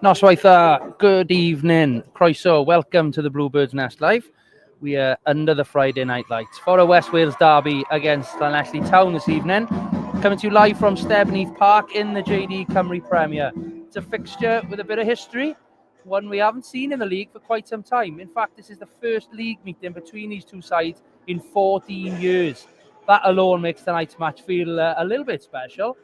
Noswaith, good evening. Croeso, welcome to the Bluebirds Nest Live. We are under the Friday night lights for a West Wales derby against Llanelli Town this evening. Coming to you live from Stebonheath Park in the JD Cymru Premier. It's a fixture with a bit of history, one we haven't seen in the league for quite some time. In fact, this is the first league meeting between these two sides in 14 years. That alone makes tonight's match feel a little bit special.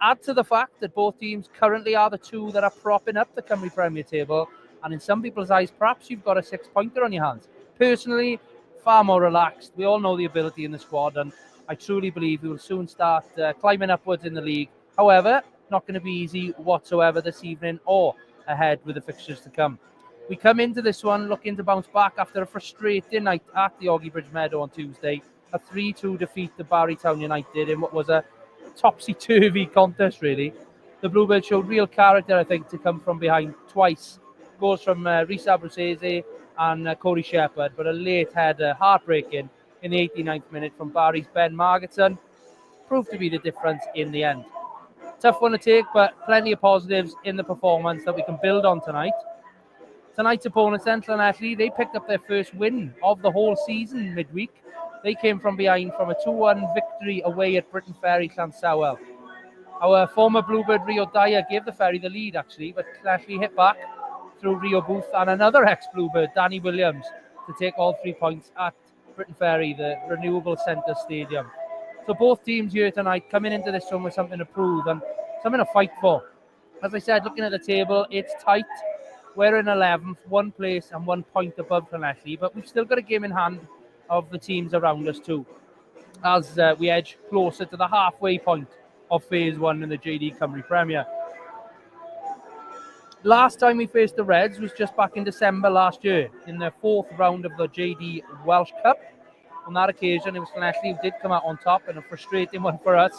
Add to the fact that both teams currently are the two that are propping up the Cymru Premier table, and in some people's eyes, perhaps you've got a six-pointer on your hands. Personally, far more relaxed. We all know the ability in the squad, and I truly believe we will soon start climbing upwards in the league. However, not going to be easy whatsoever this evening or ahead with the fixtures to come. We come into this one looking to bounce back after a frustrating night at the Oggy Bridge Meadow on Tuesday, a 3-2 defeat to Barrytown United in what was a topsy-turvy contest, really. The Bluebirds showed real character, I think, to come from behind twice. Goals from Rhys Abruzese and Corey Shepherd, but a late header, heartbreaking, in the 89th minute from Barry's Ben Margetson, proved to be the difference in the end. Tough one to take, but plenty of positives in the performance that we can build on tonight. Tonight's opponents, Llanelli, they picked up their first win of the whole season midweek. They came from behind from a 2-1 victory away at Britain Ferry Llanelli. Our former Bluebird Rio Dyer gave the Ferry the lead, actually, but Llanelli hit back through Rio Booth and another ex-Bluebird, Danny Williams, to take all 3 points at Britain Ferry, the Renewable Centre Stadium. So both teams here tonight coming into this one with something to prove and something to fight for. As I said, looking at the table, it's tight. We're in 11th, 1 place and 1 point above Llanelli, but we've still got a game in hand of the teams around us too, as we edge closer to the halfway point of Phase 1 in the JD Cymru Premier. Last time we faced the Reds was just back in December last year, in the 4th round of the JD Welsh Cup. On that occasion, it was Llanelli who did come out on top, and a frustrating one for us.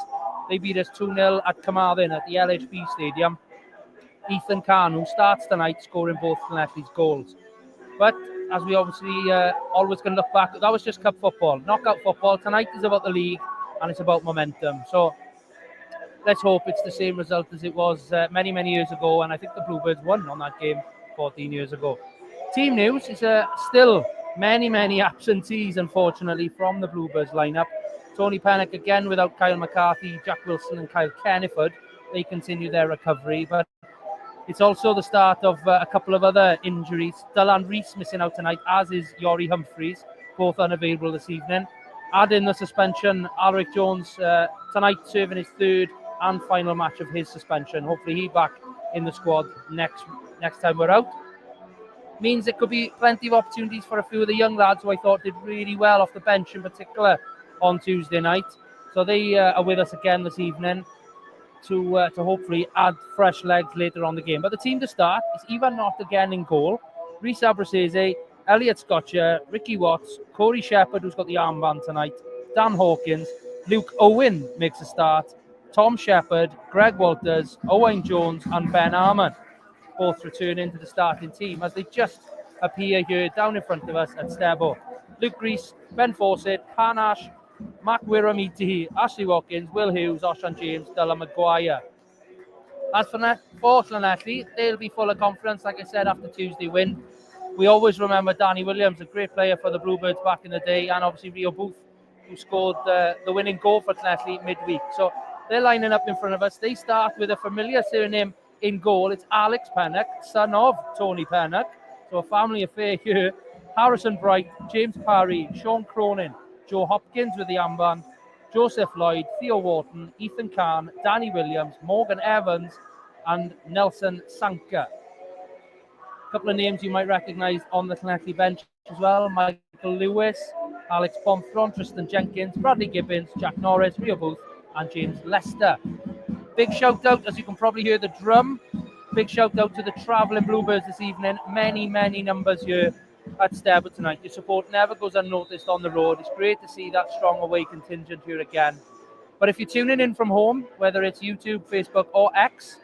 They beat us 2-0 at Carmarthen at the LHB Stadium. Ethan Khan, who starts tonight, scoring both Llanelli's goals. But as we obviously always can look back, that was just cup football. Knockout football tonight is about the league and it's about momentum. So let's hope it's the same result as it was many years ago, and I think the Bluebirds won on that game 14 years ago. Team news is still many absentees, unfortunately, from the Bluebirds lineup. Tony Pennock again without Kyle McCarthy, Jack Wilson and Kyle Kenniford. They continue their recovery, but it's also the start of a couple of other injuries. Dylan Rees missing out tonight, as is Yori Humphreys, both unavailable this evening. Add in the suspension, Alric Jones tonight serving his 3rd and final match of his suspension. Hopefully he's back in the squad next time we're out. Means there could be plenty of opportunities for a few of the young lads who I thought did really well off the bench in particular on Tuesday night. So they are with us again this evening to hopefully add fresh legs later on the game. But the team to start is Ivan Knott again in goal, Rhys Abruzese, Elliot Scotcher, Ricky Watts, Corey Shepherd, who's got the armband tonight, Dan Hawkins, Luke Owen makes a start, Tom Shepherd, Greg Walters, Owain Jones and Ben Arman, both returning to the starting team as they just appear here down in front of us at Stebo. Luke Rees, Ben Fawcett, Panache, Mark Wiramiti, Ashley Watkins, Will Hughes, Oshan James, Dylan Maguire. As for Llanelli, they'll be full of confidence, like I said, after Tuesday win. We always remember Danny Williams, a great player for the Bluebirds back in the day, and obviously Rio Booth, who scored the winning goal for Llanelli midweek. So they're lining up in front of us. They start with a familiar surname in goal. It's Alex Pennock, son of Tony Pennock. So a family affair here. Harrison Bright, James Parry, Sean Cronin, Joe Hopkins with the armband, Joseph Lloyd, Theo Wharton, Ethan Khan, Danny Williams, Morgan Evans, and Nelson Sanka. A couple of names you might recognise on the Llanelli bench as well: Michael Lewis, Alex Pomthron, Tristan Jenkins, Bradley Gibbons, Jack Norris, Rio Booth, and James Lester. Big shout out, as you can probably hear the drum, big shout out to the travelling Bluebirds this evening. Many numbers here at Stebo tonight. Your support never goes unnoticed on the road. It's great to see that strong away contingent here again. But if you're tuning in from home, whether it's YouTube, Facebook or X,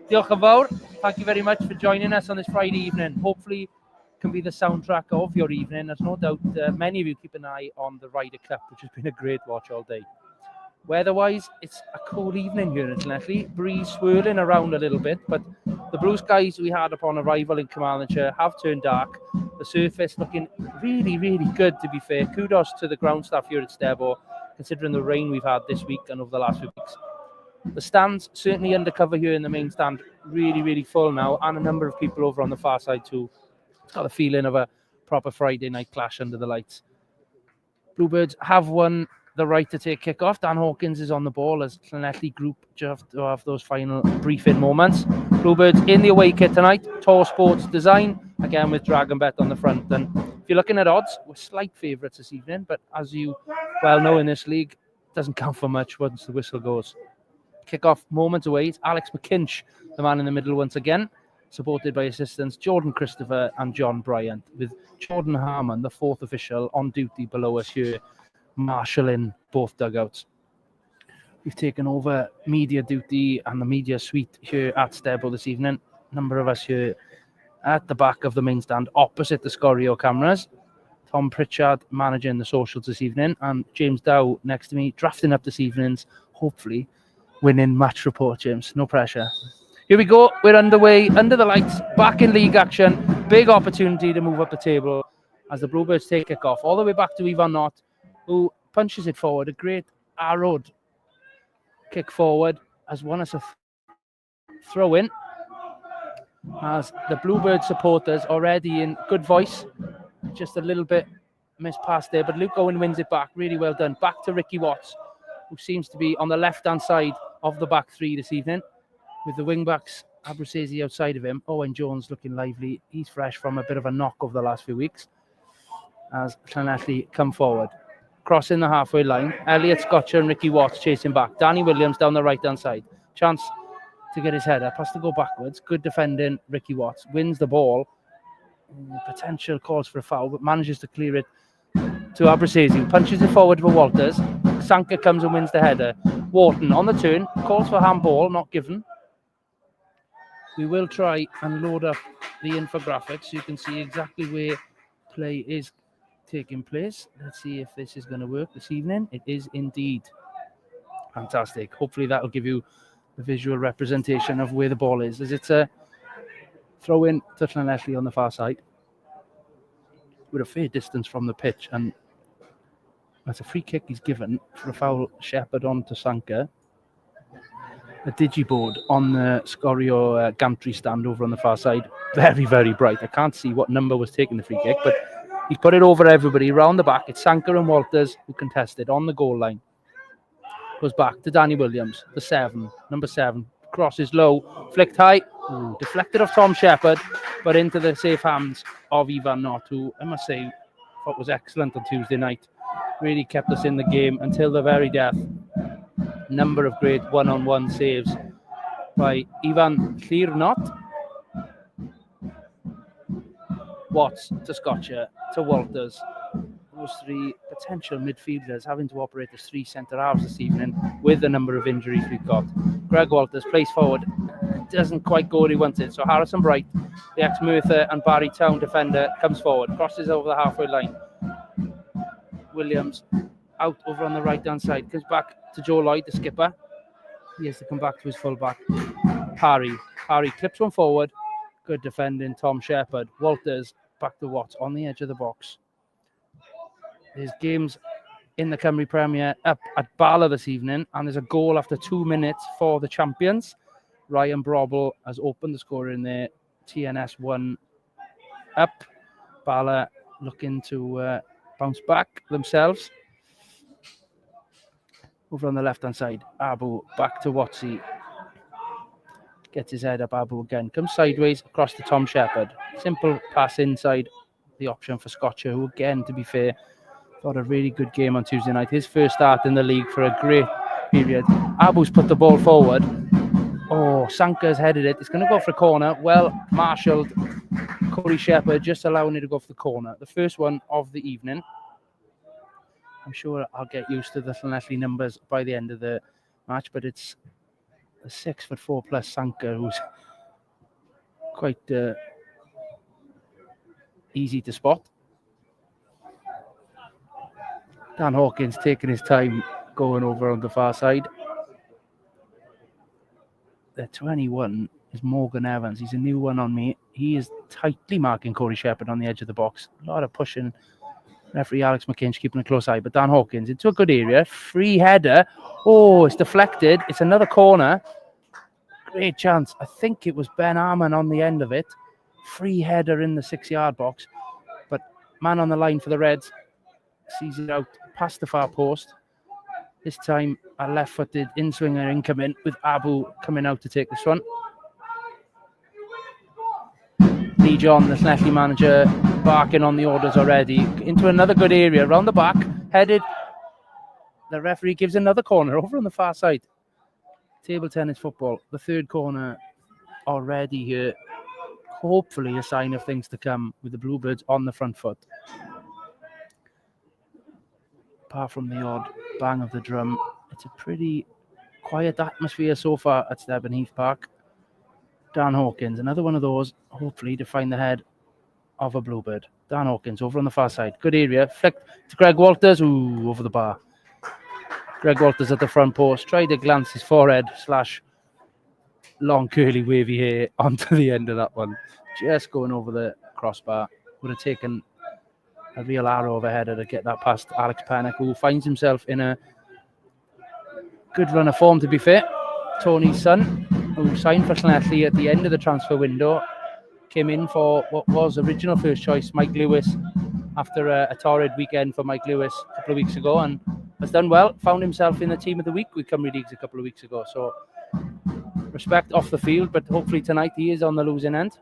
diolch yn fawr. Thank you very much for joining us on this Friday evening. Hopefully it can be the soundtrack of your evening. There's no doubt many of you keep an eye on the Ryder Cup, which has been a great watch all day. Weather-wise, it's a cool evening here in Llanelli. Breeze swirling around a little bit, but The blue skies we had upon arrival in Carmarthenshire have turned dark. The surface looking really, really good, to be fair. Kudos to the ground staff here at Stebo, considering the rain we've had this week and over the last few weeks. The stands certainly undercover here in the main stand, really, really full now, and a number of people over on the far side too. It's got the feeling of a proper Friday night clash under the lights. Bluebirds have won the right to take kick-off. Dan Hawkins is on the ball as Llanelli group just to have those final briefing moments. Bluebirds in the away kit tonight. Tor Sports design, again with Dragon Bet on the front. And if you're looking at odds, we're slight favourites this evening, but as you well know in this league, it doesn't count for much once the whistle goes. Kick-off moments away. It's Alex McKinch, the man in the middle once again, supported by assistants Jordan Christopher and John Bryant, with Jordan Harmon, the fourth official, on duty below us here, marshalling both dugouts. We've taken over media duty and the media suite here at Stebo this evening. A number of us here at the back of the main stand opposite the Scorio cameras. Tom Pritchard managing the socials this evening, and James Dow next to me drafting up this evening's, hopefully, winning match report, James. No pressure. Here we go. We're underway, under the lights, back in league action. Big opportunity to move up the table as the Bluebirds take kick off. All the way back to Ivan Knott, who punches it forward. A great arrowed kick forward as one as a throw in. As the Bluebird supporters already in good voice. Just a little bit missed pass there, but Luke Owen wins it back. Really well done. Back to Ricky Watts, who seems to be on the left-hand side of the back three this evening, with the wing-backs, Abruzzese outside of him. Owen Jones looking lively. He's fresh from a bit of a knock over the last few weeks. As Llanelli come forward. Crossing the halfway line. Elliot Scotcher and Ricky Watts chasing back. Danny Williams down the right-hand side. Chance to get his header. Has to go backwards. Good defending. Ricky Watts wins the ball. Potential calls for a foul, but manages to clear it to Abruzzese, who punches it forward for Walters. Sanka comes and wins the header. Wharton on the turn. Calls for handball. Not given. We will try and load up the infographics so you can see exactly where play is taking place. Let's see if this is going to work this evening. It is indeed. Fantastic. Hopefully that will give you the visual representation of where the ball is, as it's a throw in to Llanelli on the far side with a fair distance from the pitch, and that's a free kick he's given for a foul. Shepherd on to Sanka. A digiboard on the Scorio gantry stand over on the far side. Very, very bright. I can't see what number was taking the free kick, but he's put it over everybody around the back. It's Sanka and Walters who contested on the goal line. Goes back to Danny Williams, the 7, number 7. Crosses low, flicked high, deflected off Tom Shepherd, but into the safe hands of Ivan Knott, who I must say thought was excellent on Tuesday night. Really kept us in the game until the very death. Number of great one-on-one saves by Ivan Knott. Watts to Scotcher to Walters. Those three potential midfielders having to operate as 3 centre halves this evening with the number of injuries we've got. Greg Walters plays forward, doesn't quite go where he wanted, so Harrison Bright, the ex-Merthyr and Barry Town defender, comes forward, crosses over the halfway line. Williams out over on the right-hand side, comes back to Joe Lloyd, the skipper. He has to come back to his full-back. Parry clips one forward, good defending Tom Shepherd. Walters back to Watts on the edge of the box. There's games in the Cymru Premier up at Bala this evening, and there's a goal after 2 minutes for the champions. Ryan Brobble has opened the score in there. TNS 1 up. Bala looking to bounce back themselves. Over on the left-hand side, Abu back to Watsy. Gets his head up, Abu again. Comes sideways across to Tom Shepherd. Simple pass inside the option for Scotcher, who again, to be fair, thought a really good game on Tuesday night. His first start in the league for a great period. Abu's put the ball forward. Oh, Sanka's headed it. It's going to go for a corner. Well marshalled. Corey Shepherd just allowing it to go for the corner. The first one of the evening. I'm sure I'll get used to the Llanelli numbers by the end of the match, but it's a 6'4" plus Sanka, who's quite easy to spot. Dan Hawkins taking his time going over on the far side. They're 21 is Morgan Evans. He's a new one on me. He is tightly marking Corey Shepherd on the edge of the box. A lot of pushing. Referee Alex McKinch keeping a close eye, but Dan Hawkins into a good area. Free header. Oh, it's deflected. It's another corner. Great chance. I think it was Ben Arman on the end of it. Free header in the 6-yard box. But man on the line for the Reds sees it out past the far post. This time a left-footed in-swinger incoming with Abu coming out to take this one. Lee John, the Llanelli manager, barking on the orders already. Into another good area, around the back, headed. The referee gives another corner over on the far side. Table tennis football, the third corner already here. Hopefully a sign of things to come with the Bluebirds on the front foot. Apart from the odd bang of the drum, it's a pretty quiet atmosphere so far at Stebonheath Park. Dan Hawkins, another one of those, hopefully to find the head of a Bluebird. Dan Hawkins over on the far side. Good area. Flicked to Greg Walters. Ooh, over the bar. Greg Walters at the front post. Tried to glance his forehead / long curly wavy hair onto the end of that one. Just going over the crossbar. Would have taken a real arrow of a header to get that past Alex Pennock, who finds himself in a good run of form, to be fair. Tony's son, who signed for Llanelli at the end of the transfer window, came in for what was original first choice Mike Lewis after a torrid weekend for Mike Lewis a couple of weeks ago, and has done well. Found himself in the team of the week with Cymru Leagues a couple of weeks ago. So respect off the field, but hopefully tonight he is on the losing end.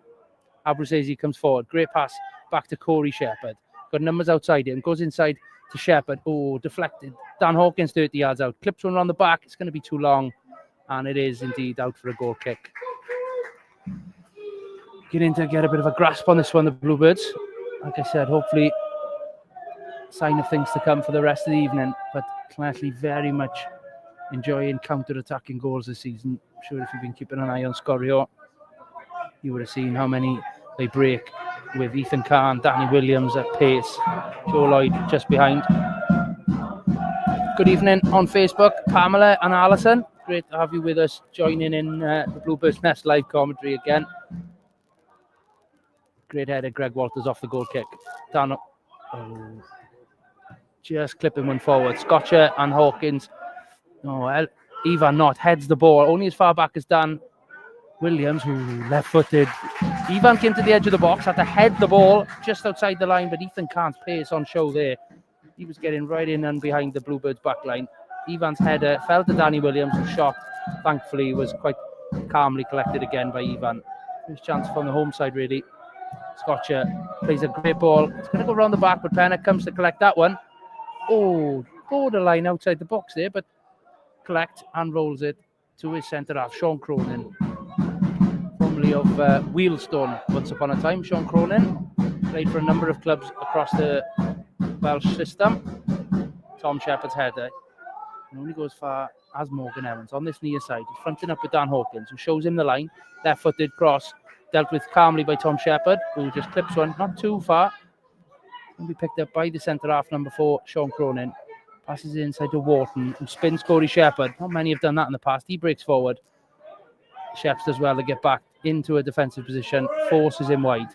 Abruzzese comes forward. Great pass back to Corey Shepherd. Got numbers outside him. Goes inside to Shepherd. Oh, deflected. Dan Hawkins 30 yards out. Clips one around the back. It's going to be too long. And it is indeed out for a goal kick. Getting to get a bit of a grasp on this one, the Bluebirds. Like I said, hopefully sign of things to come for the rest of the evening. But Llanelli very much enjoying counter-attacking goals this season. I'm sure if you've been keeping an eye on Scorio, you would have seen how many they break with Ethan Kahn, Danny Williams at pace, Joe Lloyd just behind. Good evening on Facebook, Pamela and Alison. Great to have you with us, joining in the Bluebirds Nest live commentary again. Great header, Greg Walters off the goal kick. Dan, just clipping one forward. Scotcher and Hawkins. Ivan Knott heads the ball only as far back as Dan Williams, who left-footed. Ivan came to the edge of the box, had to head the ball just outside the line, but Ethan Kahn's pace on show there. He was getting right in and behind the Bluebirds' back line. Ivan's header fell to Danny Williams, who shot, thankfully, was quite calmly collected again by Ivan. First chance from the home side, really. Scotcher plays a great ball. It's going to go around the back, but Pennock comes to collect that one. Oh, borderline outside the box there, but collect and rolls it to his centre-half, Sean Cronin. Formerly of Wheelstone once upon a time. Sean Cronin played for a number of clubs across the Welsh system. Tom Shepherd's header. And only goes far as Morgan Evans on this near side. He's fronting up with Dan Hawkins, who shows him the line. Left-footed cross, dealt with calmly by Tom Shepherd, who just clips one, not too far. And be picked up by the centre-half, number 4, Sean Cronin. Passes it inside to Wharton, who spins Corey Shepherd. Not many have done that in the past. He breaks forward. Sheps does well to get back into a defensive position, forces him wide.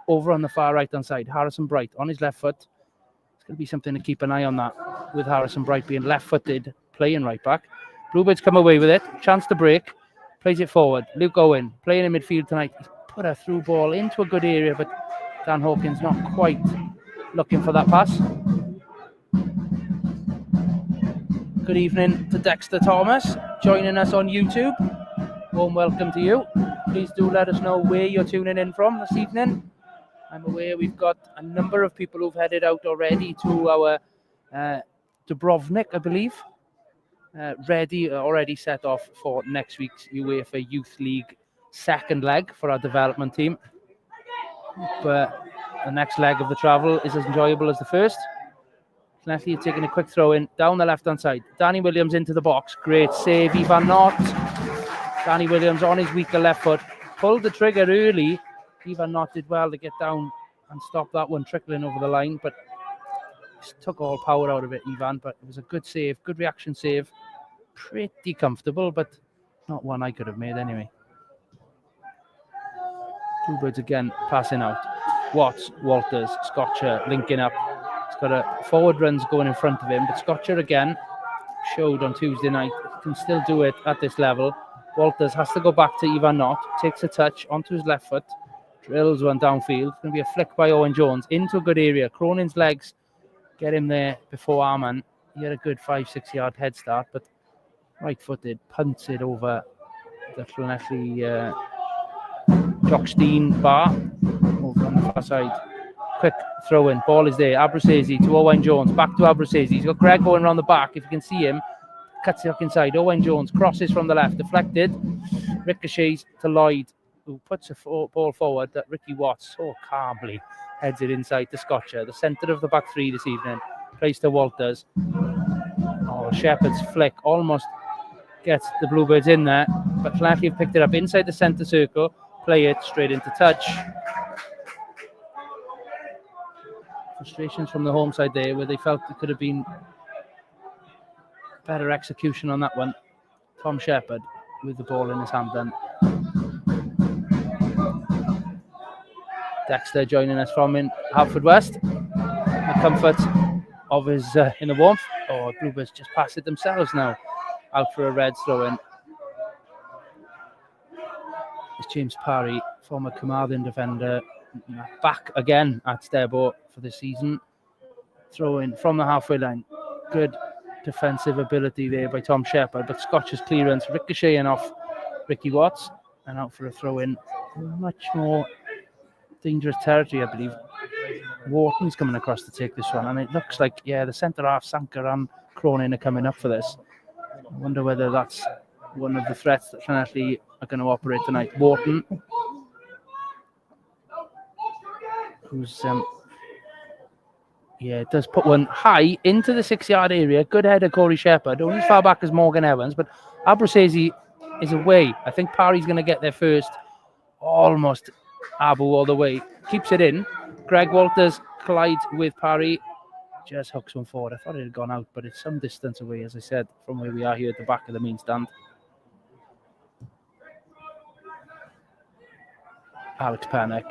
Over on the far right-hand side, Harrison Bright on his left foot. It's going to be something to keep an eye on that, with Harrison Bright being left-footed, playing right back. Bluebirds come away with it. Chance to break. Plays it forward. Luke Owen playing in midfield tonight. He's put a through ball into a good area, but Dan Hawkins not quite looking for that pass. Good evening to Dexter Thomas, joining us on YouTube. Warm welcome to you. Please do let us know where you're tuning in from this evening. I'm aware we've got a number of people who've headed out already to our Dubrovnik, I believe. Already set off for next week's UEFA Youth League second leg for our development team. But the next leg of the travel is as enjoyable as the first. Llanelli taking a quick throw in down the left-hand side. Danny Williams into the box. Great save, Ivan Knott. Danny Williams on his weaker left foot. Pulled the trigger early. Ivan Knott did well to get down and stop that one trickling over the line, but took all power out of it, Ivan. But it was a good save, good reaction save. Pretty comfortable, but not one I could have made anyway. Bluebirds again passing out. Watts, Walters, Scotcher linking up. He's got a forward runs going in front of him, but Scotcher again showed on Tuesday night can still do it at this level. Walters has to go back to Ivan Knott, takes a touch onto his left foot, drills one downfield. It's going to be a flick by Owen Jones into a good area. Cronin's legs get him there before Arman. He had a good 5-6 yard head start, but right-footed punts it over the Llanelli Jockstein bar over on the far side. Quick throw in, ball is there. Abruzzese to Owen Jones, back to Abruzzese. He's got Greg going around the back. If you can see him, cuts it up inside. Owen Jones crosses from the left, deflected, ricochets to Lloyd, who puts a ball forward that Ricky Watts so calmly heads it inside to Scotcher, the centre of the back three this evening. Plays to Walters. Oh, Shepherd's flick almost gets the Bluebirds in there, but Llanelli have picked it up inside the centre circle, play it straight into touch. Frustrations from the home side there, where they felt it could have been better execution on that one. Tom Shepherd with the ball in his hand then. Dexter joining us from in Haverfordwest. The comfort of his in the warmth. Oh, Bluebirds just passed it themselves now. Out for a Reds throw in. It's James Parry, former Carmarthen defender, back again at Stebo for this season. Throw in from the halfway line. Good defensive ability there by Tom Shepherd, but Scotch's clearance ricocheting off Ricky Watts and out for a throw in. Much more dangerous territory, I believe. Wharton's coming across to take this one, and it looks like, yeah, the centre half, Sanker and Cronin are coming up for this. I wonder whether that's one of the threats that Llanelli are going to operate tonight. Wharton, who's it does put one high into the 6 yard area. Good header, Corey Shepherd. Only as far back as Morgan Evans, but Abruzzese is away. I think Parry's going to get there first. Almost Abu all the way. Keeps it in. Greg Walters collides with Parry. Just hooks one forward. I thought it had gone out, but it's some distance away, as I said, from where we are here at the back of the main stand. Alex Panic,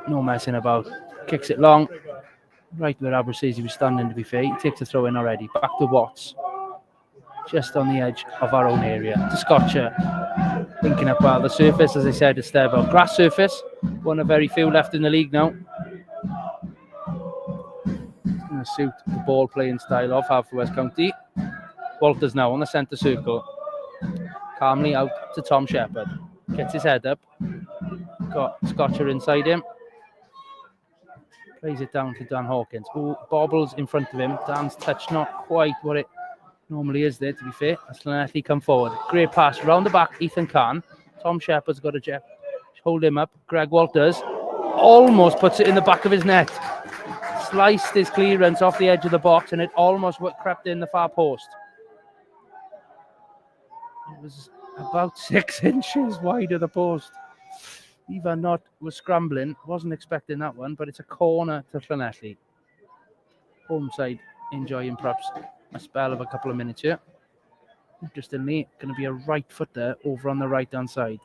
no messing about. Kicks it long. Right where Abruzzese was standing, to be fair. He takes a throw in already. Back to Watts. Just on the edge of our own area. To Scotcher. Linking up well. The surface, as I said, is stable. Grass surface. One of very few left in the league now. It's going to suit the ball playing style of Haverfordwest County. Walters now on the centre circle. Calmly out to Tom Shepherd. Gets his head up. Got Scotcher inside him. Plays it down to Dan Hawkins, who bobbles in front of him. Dan's touch not quite what it normally is there, to be fair. As Llanelli come forward. Great pass round the back, Ethan Kahn. Tom Shepherd's got a hold him up. Greg Walters almost puts it in the back of his net. Sliced his clearance off the edge of the box, and it almost crept in the far post. It was about 6 inches wide of the post. Ivan Knott was scrambling, wasn't expecting that one, but it's a corner to Llanelli. Home side enjoying perhaps a spell of a couple of minutes here. Interestingly, going to be a right footer over on the right hand side.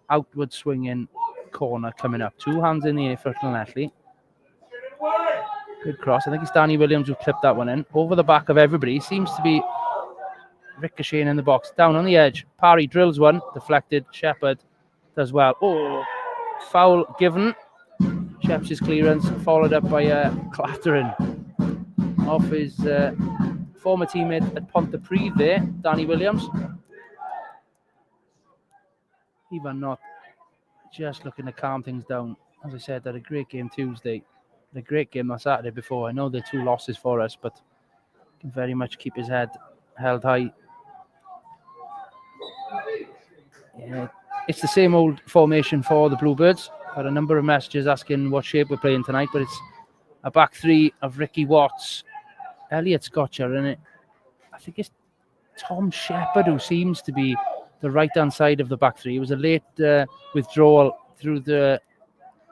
Outward swinging corner coming up. 2 hands in the air for Llanelli. Good cross. I think it's Danny Williams who clipped that one in. Over the back of everybody. Seems to be ricocheting in the box. Down on the edge. Parry drills one. Deflected. Shepherd does well. Oh, foul given. Shepherd's clearance followed up by a clattering off his former teammate at Pontypridd there, Danny Williams. Ivan Knott just looking to calm things down. As I said, had a great game Tuesday. Had a great game on Saturday before. I know they're 2 losses for us, but can very much keep his head held high. Yeah, it's the same old formation for the Bluebirds. Had a number of messages asking what shape we're playing tonight, but it's a back three of Ricky Watts, Elliot Scotcher, and I think it's Tom Shepherd who seems to be the right-hand side of the back three. It was a late withdrawal through the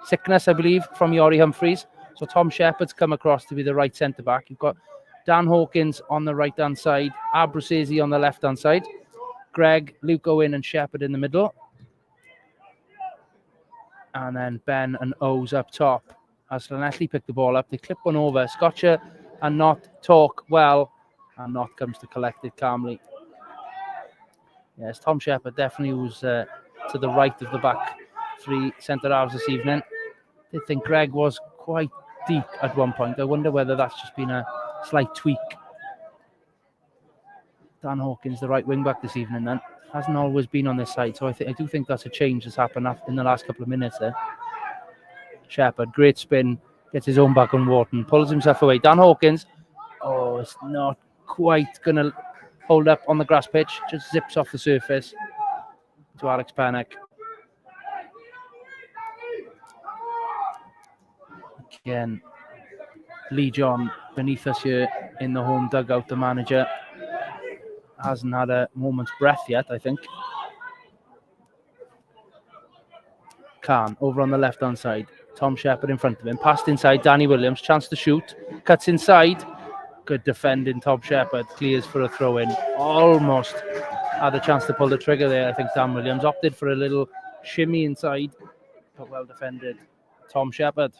sickness, I believe, from Yori Humphreys. So Tom Shepherd's come across to be the right centre-back. You've got Dan Hawkins on the right-hand side, Abruzzese on the left-hand side, Greg, Luke Owen and Shepherd in the middle. And then Ben and O's up top. As Llanelli pick the ball up, they clip one over. Scotcher and Not talk well, and Not comes to collect it calmly. Yes, Tom Shepherd definitely was to the right of the back three centre halves this evening. I think Greg was quite deep at one point. I wonder whether that's just been a slight tweak. Dan Hawkins, the right wing back this evening, then hasn't always been on this side, so I do think that's a change that's happened in the last couple of minutes there. Shepherd, great spin, gets his own back on Wharton, pulls himself away. Dan Hawkins, oh, it's not quite going to hold up on the grass pitch, just zips off the surface to Alex Pennock. Again, Lee John beneath us here in the home dugout. The manager hasn't had a moment's breath yet, I think. Khan over on the left-hand side. Tom Shepherd in front of him. Passed inside, Danny Williams. Chance to shoot. Cuts inside. Good defending, Tom Shepherd. Clears for a throw-in. Almost had a chance to pull the trigger there. I think Dan Williams opted for a little shimmy inside. But well defended, Tom Shepherd.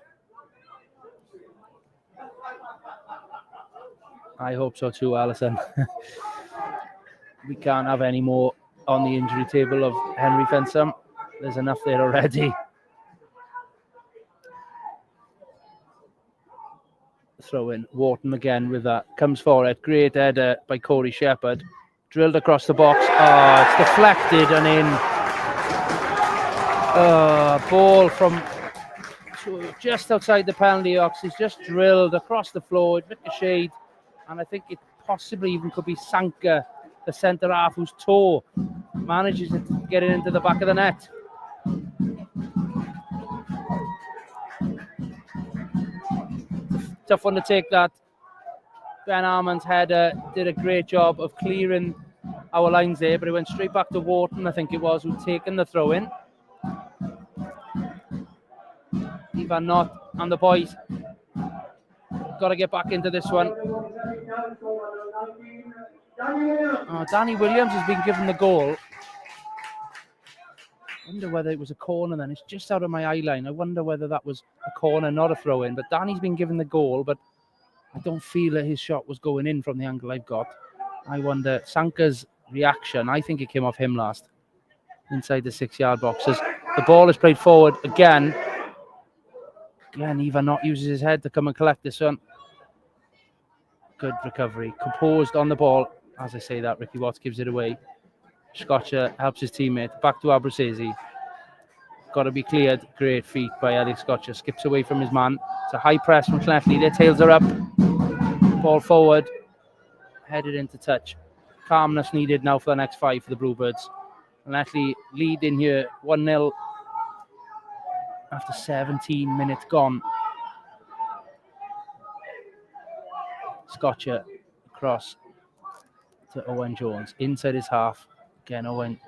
I hope so too, Alison. We can't have any more on the injury table of Henry Fensom. There's enough there already. Throw in. Wharton again with that. Comes forward. Great header by Corey Shepherd. Drilled across the box. Oh, it's deflected and in. Ball from just outside the penalty box. He's just drilled across the floor. It ricocheted. And I think it possibly even could be Sanka, the centre half, whose toe manages to get it into the back of the net. Tough one to take that. Ben Armand's header did a great job of clearing our lines there, but it went straight back to Wharton, I think it was, who'd taken the throw in. Ivan Knott and the boys got to get back into this one. Oh, Danny Williams has been given the goal. I wonder whether it was a corner then. It's just out of my eye line. I wonder whether that was a corner, not a throw-in. But Danny's been given the goal, but I don't feel that his shot was going in from the angle I've got. I wonder, Sanka's reaction, I think it came off him last. Inside the 6-yard boxes. The ball is played forward again. Again, Ivan Knott uses his head to come and collect this one. Good recovery. Composed on the ball. As I say that, Ricky Watts gives it away. Scotcher helps his teammate. Back to Abruzzese. Got to be cleared. Great feat by Alex Scotcher. Skips away from his man. It's a high press from Llanelli. Their tails are up. Ball forward. Headed into touch. Calmness needed now for the next 5 for the Bluebirds. Llanelli lead in here 1-0 after 17 minutes gone. Scotcher across to Owen Jones. Inside his half. Again, Owen,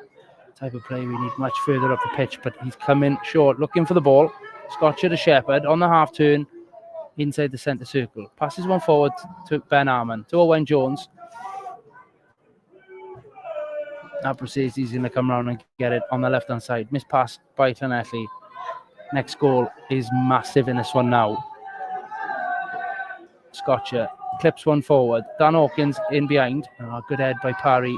type of play we need much further up the pitch, but he's coming short, looking for the ball. Scotcher to Shepherd on the half turn, inside the centre circle. Passes one forward to Ben Armand, to Owen Jones. Abruzzese is going to come around and get it on the left-hand side. Missed pass by Llanelli. Next goal is massive in this one now. Scotcher clips one forward. Dan Hawkins in behind. Good head by Parry.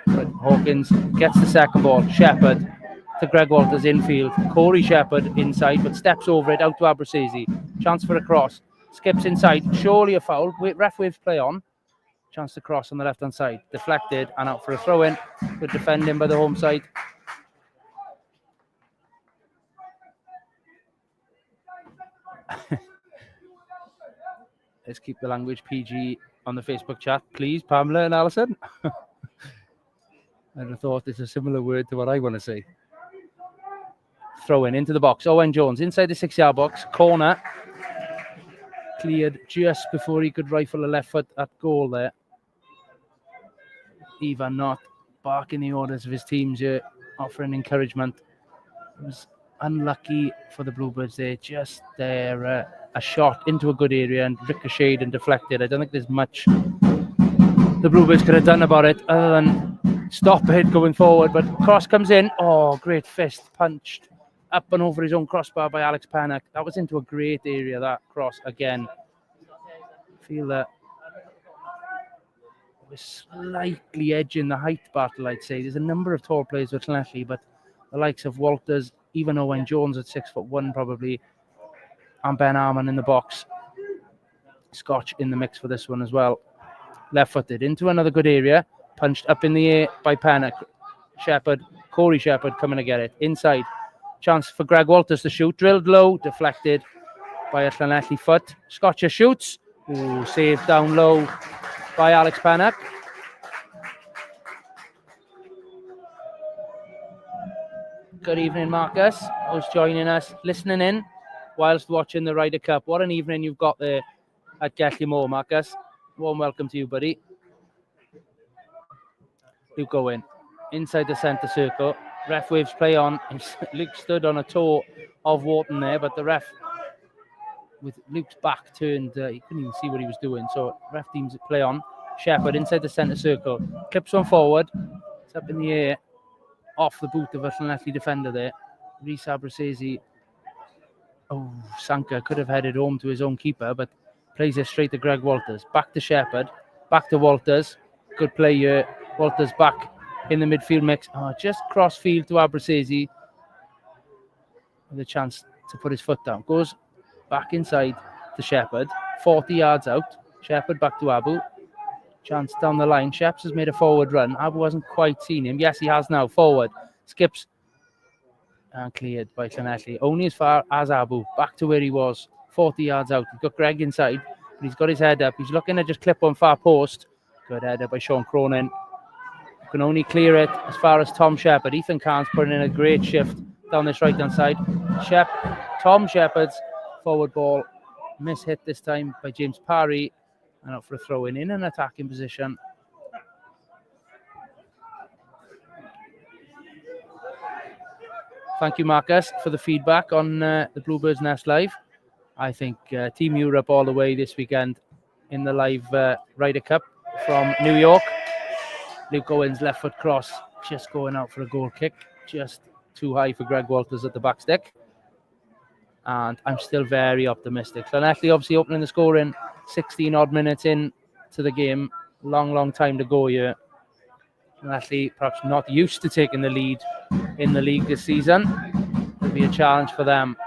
But Hawkins gets the second ball. Shepherd to Greg Walters infield. Corey Shepherd inside, but steps over it out to Abruzzese. Chance for a cross. Skips inside. Surely a foul. Ref waves play on. Chance to cross on the left-hand side. Deflected and out for a throw-in. Good defending by the home side. Let's keep the language PG on the Facebook chat, please, Pamela and Alison. I'd have thought it's a similar word to what I want to say. Throw in into the box. Owen Jones inside the 6-yard box. Corner. Cleared just before he could rifle a left foot at goal there. Ivan Knott barking the orders of his teams here, offering encouragement. It was unlucky for the Bluebirds there. Just there. A shot into a good area and ricocheted and deflected. I don't think there's much the Bluebirds could have done about it other than stop it going forward. But cross comes in. Oh, great fist punched up and over his own crossbar by Alex Pennock. That was into a great area, that cross again. Feel that we're slightly edging the height battle, I'd say. There's a number of tall players with Llanelli, but the likes of Walters, even Owen Jones at 6'1" probably, and Ben Arman in the box. Scotch in the mix for this one as well. Left-footed into another good area. Punched up in the air by Pennock. Corey Shepherd coming to get it. Inside. Chance for Greg Walters to shoot. Drilled low. Deflected by a Llanelli foot. Scotcher shoots. Ooh, saved down low by Alex Pennock. Good evening, Marcus. Who's joining us, listening in whilst watching the Ryder Cup. What an evening you've got there at Getty Moor, Marcus. Warm welcome to you, buddy. Luke Owen inside the centre circle. Ref waves play on. Luke stood on a toe of Wharton there, but the ref, with Luke's back turned, he couldn't even see what he was doing. So ref deems it play on. Shepherd inside the centre circle. Clips one forward. It's up in the air. Off the boot of a Llanelli defender there. Rhys Abruzzese. Oh, Sanka could have headed home to his own keeper, but plays it straight to Greg Walters. Back to Shepherd. Back to Walters. Good play here. Walters back in the midfield mix. Oh, just cross field to Abruzzese. With a chance to put his foot down. Goes back inside to Shepherd. 40 yards out. Shepherd back to Abu. Chance down the line. Sheps has made a forward run. Abu hasn't quite seen him. Yes, he has now. Forward. Skips. And cleared by Llanelli. Only as far as Abu. Back to where he was. 40 yards out. He's got Greg inside. But he's got his head up. He's looking to just clip on far post. Good header by Sean Cronin. Can only clear it as far as Tom Shepherd. Ethan Cairns putting in a great shift down this right-hand side. Tom Shepherd's forward ball. Miss-hit this time by James Parry. And up for a throw-in in an attacking position. Thank you, Marcus, for the feedback on the Bluebirds Nest Live. I think Team Europe all the way this weekend in the live Ryder Cup from New York. Luke Owen's left foot cross just going out for a goal kick. Just too high for Greg Walters at the back stick. And I'm still very optimistic. Llanelli obviously opening the scoring 16 odd minutes in to the game. Long time to go here. Llanelli perhaps not used to taking the lead in the league this season. It'll be a challenge for them.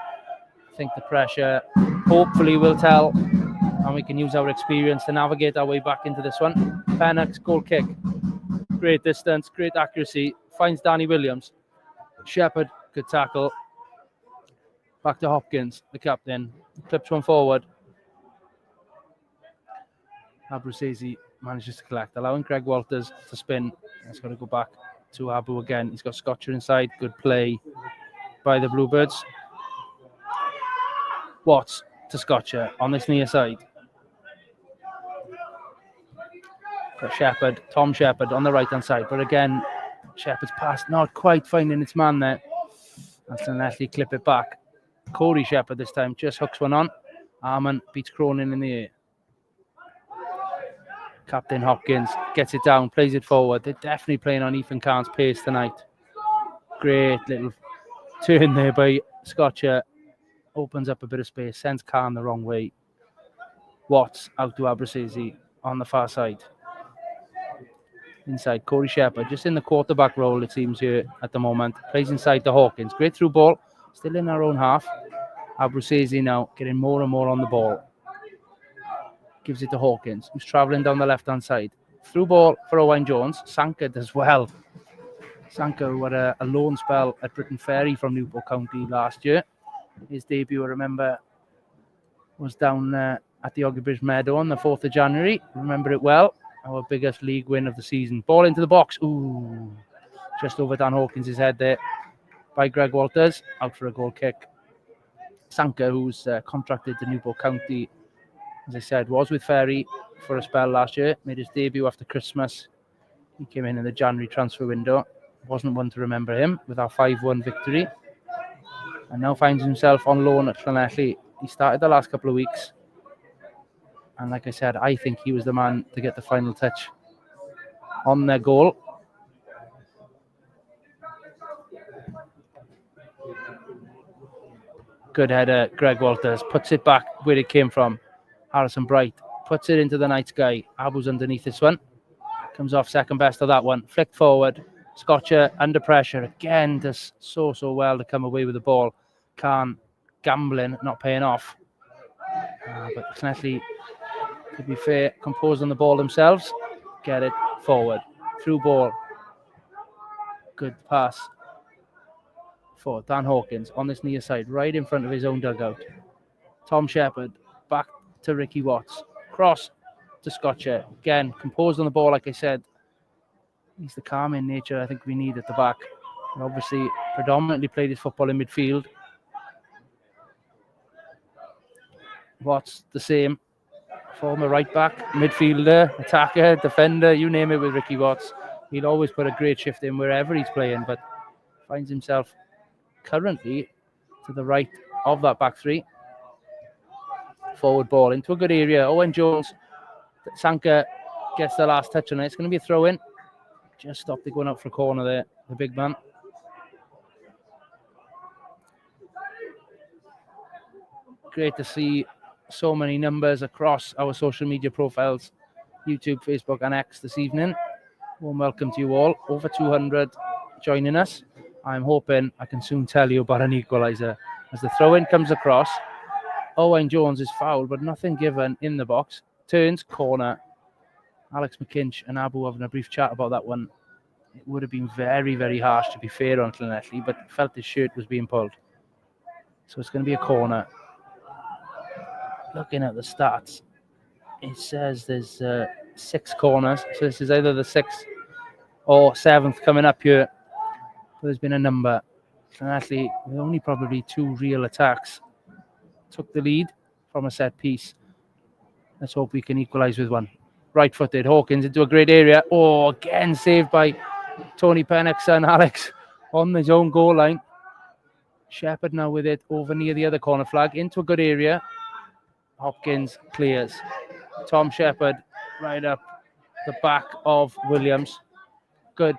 I think the pressure hopefully will tell, and we can use our experience to navigate our way back into this one. Pennock's goal kick. Great distance, great accuracy. Finds Danny Williams. Shepherd, good tackle. Back to Hopkins, the captain. Clips one forward. Abruzzese manages to collect, allowing Greg Walters to spin. It's got to go back to Abu again. He's got Scotcher inside. Good play by the Bluebirds. Watts to Scotcher on this near side. Got Shepherd, Tom Shepherd on the right-hand side. But again, Shepherd's pass not quite finding its man there. And Llanelli clip it back. Corey Shepherd this time just hooks one on. Arman beats Cronin in the air. Captain Hopkins gets it down, plays it forward. They're definitely playing on Ethan Cairns' pace tonight. Great little turn there by Scotcher. Opens up a bit of space, sends Cairn the wrong way. Watts out to Abruzzese on the far side. Inside, Corey Shepherd, just in the quarterback role, it seems, here at the moment. Plays inside to Hawkins. Great through ball. Still in our own half. Abruzzese now getting more and more on the ball. Gives it to Hawkins, who's travelling down the left-hand side. Through ball for Owen Jones. Sanka does well. Sanka, who had a loan spell at Britton Ferry from Newport County last year. His debut, I remember, was down at the Oggibridge Meadow on the 4th of January. Remember it well. Our biggest league win of the season. Ball into the box. Ooh. Just over Dan Hawkins' head there by Greg Walters. Out for a goal kick. Sanka, who's contracted to Newport County, as I said, was with Ferry for a spell last year. Made his debut after Christmas. He came in the January transfer window. Wasn't one to remember him with our 5-1 victory. And now finds himself on loan at Llanelli. He started the last couple of weeks. And like I said, I think he was the man to get the final touch on their goal. Good header, Greg Walters. Puts it back where it came from. Harrison Bright puts it into the night sky. Abu's underneath this one. Comes off second best of that one. Flicked forward. Scotcher under pressure. Again, does so well to come away with the ball. Khan gambling, not paying off. But Llanelli, to be fair, composed on the ball themselves. Get it forward. Through ball. Good pass. For Dan Hawkins on this near side, right in front of his own dugout. Tom Shepherd back to Ricky Watts. Cross to Scotcher. Again, composed on the ball, like I said. He's the calming nature I think we need at the back. And obviously, predominantly played his football in midfield. Watts, the same. Former right back, midfielder, attacker, defender, you name it with Ricky Watts. He'll always put a great shift in wherever he's playing, but finds himself currently to the right of that back three. Forward ball into a good area. Owen Jones, Sanka gets the last touch on it. It's going to be a throw in. Just stopped it going up for a corner there, the big man. Great to see so many numbers across our social media profiles, YouTube, Facebook and X this evening. Warm welcome to you all. Over 200 joining us. I'm hoping I can soon tell you about an equaliser. As the throw-in comes across, Owen Jones is fouled, but nothing given in the box. Turns, corner. Alex McKinch and Abu having a brief chat about that one. It would have been very, very harsh, to be fair, on Llanelli, but felt his shirt was being pulled. So it's going to be a corner. Looking at the stats, it says there's 6 corners. So this is either the 6th or 7th coming up here. There's been a number. Llanelli, with only probably 2 real attacks, took the lead from a set piece. Let's hope we can equalise with one. Right-footed, Hawkins into a great area. Oh, again saved by Tony Pennock's son, Alex, on his own goal line. Shepherd now with it over near the other corner flag, into a good area. Hopkins clears. Tom Shepherd right up the back of Williams. Good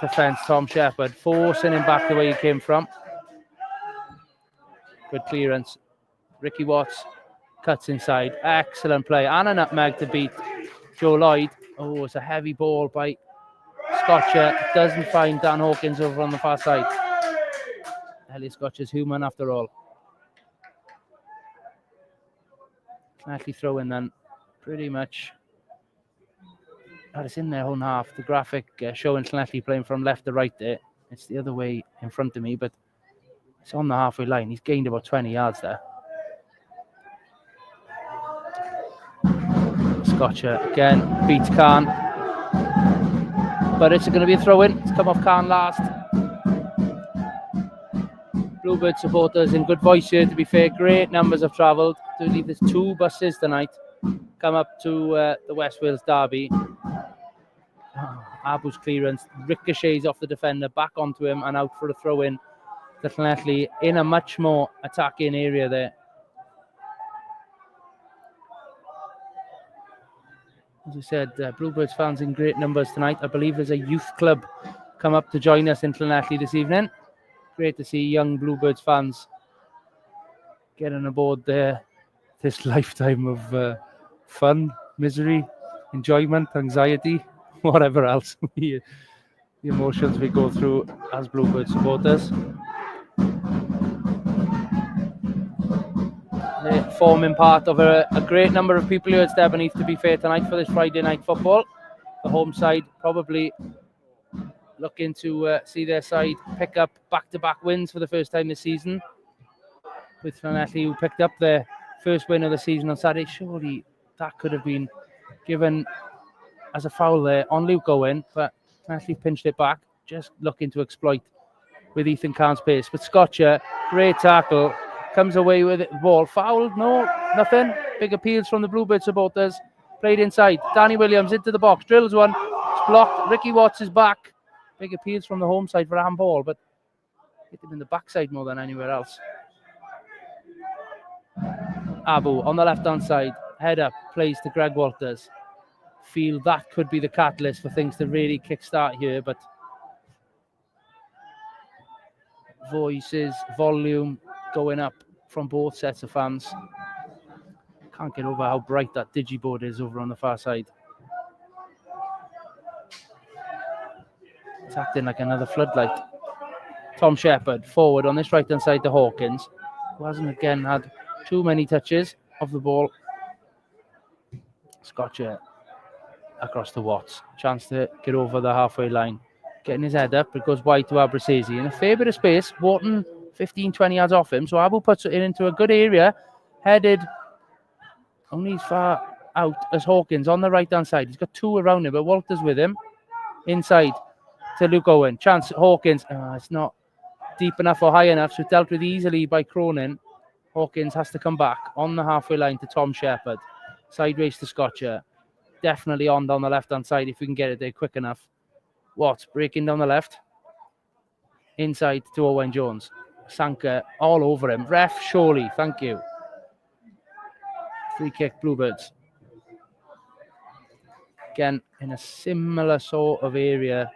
defence, Tom Shepherd, forcing him back the way he came from. Good clearance. Ricky Watts cuts inside. Excellent play. And a nutmeg to beat Joe Lloyd. Oh, it's a heavy ball by Scotcher. Doesn't find Dan Hawkins over on the far side. Elliot Scotcher's human after all. Llanelli throw in then. Pretty much. It's in their own half. The graphic showing Llanelli playing from left to right there. It's the other way in front of me, but it's on the halfway line. He's gained about 20 yards there. Scotcher again beats Khan. But it's going to be a throw in. It's come off Khan last. Bluebird supporters in good voice here, to be fair. Great numbers have travelled. I believe there's 2 buses tonight come up to the West Wales derby. Abu's clearance ricochets off the defender, back onto him and out for a throw in. Definitely in a much more attacking area there. As I said, Bluebirds fans in great numbers tonight. I believe there's a youth club come up to join us in Llanelli this evening. Great to see young Bluebirds fans getting aboard this lifetime of fun, misery, enjoyment, anxiety, whatever else the emotions we go through as Bluebird supporters. They're forming part of a great number of people here at Stebonheath, to be fair, tonight for this Friday night football. The home side probably looking to see their side pick up back-to-back wins for the first time this season. With Llanelli, who picked up their first win of the season on Saturday. Surely that could have been given as a foul there on Luke Owen, but Llanelli pinched it back, just looking to exploit with Ethan Khan's pace. But Scotcher, great tackle, comes away with it. Ball fouled? No, nothing. Big appeals from the Bluebird supporters. Played inside. Danny Williams into the box, drills one. It's blocked. Ricky Watts is back. Big appeals from the home side for a handball, but hit him in the backside more than anywhere else. Abu on the left-hand side, head up, plays to Greg Walters. Feel that could be the catalyst for things to really kickstart here, but voices, volume going up from both sets of fans. Can't get over how bright that digiboard is over on the far side. It's acting like another floodlight. Tom Shepherd forward on this right-hand side to Hawkins, who hasn't again had too many touches of the ball. Scotcher across to Watts. Chance to get over the halfway line. Getting his head up, it goes wide to Abruzzese. In a fair bit of space, Wharton 15, 20 yards off him. So Abu puts it into a good area. Headed only as far out as Hawkins on the right-hand side. He's got two around him, but Walter's with him. Inside to Luke Owen. Chance Hawkins. It's not deep enough or high enough, so dealt with easily by Cronin. Hawkins has to come back on the halfway line to Tom Shepherd. Sideways to Scotcher. Definitely on down the left-hand side if we can get it there quick enough. Watts breaking down the left. Inside to Owen Jones. Sanka all over him. Ref, surely. Thank you. Free kick, Bluebirds. Again, in a similar sort of area